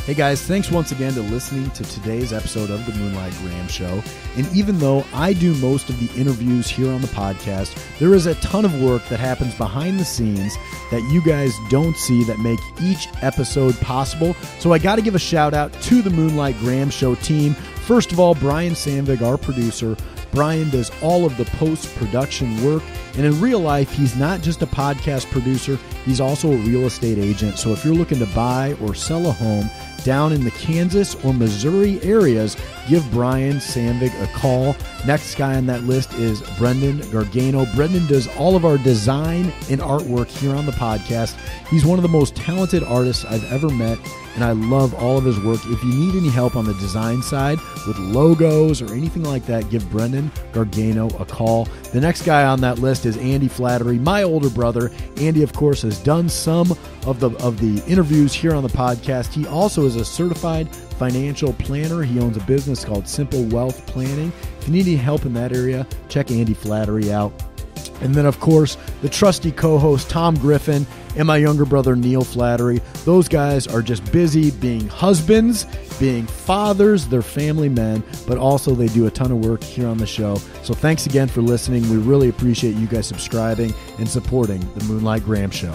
Speaker 2: Hey guys, thanks once again to listening to today's episode of the Moonlight Graham Show. And even though I do most of the interviews here on the podcast, there is a ton of work that happens behind the scenes that you guys don't see that make each episode possible. So I got to give a shout out to the Moonlight Graham Show team. First of all, Brian Sandvig, our producer. Brian does all of the post-production work, and in real life, he's not just a podcast producer, he's also a real estate agent. So if you're looking to buy or sell a home down in the Kansas or Missouri areas, give Brian Sandvig a call. Next guy on that list is Brendan Gargano. Brendan does all of our design and artwork here on the podcast. He's one of the most talented artists I've ever met, and I love all of his work. If you need any help on the design side with logos or anything like that, give Brendan Gargano a call. The next guy on that list is Andy Flattery, my older brother. Andy, of course, has done some of the interviews here on the podcast. He also is a certified financial planner. He owns a business called Simple Wealth Planning. If you need any help in that area, check Andy Flattery out. And then, of course, the trusty co-host Tom Griffin and my younger brother Neil Flattery. Those guys are just busy being husbands, being fathers, they're family men, but also they do a ton of work here on the show. So thanks again for listening. We really appreciate you guys subscribing and supporting the Moonlight Graham Show.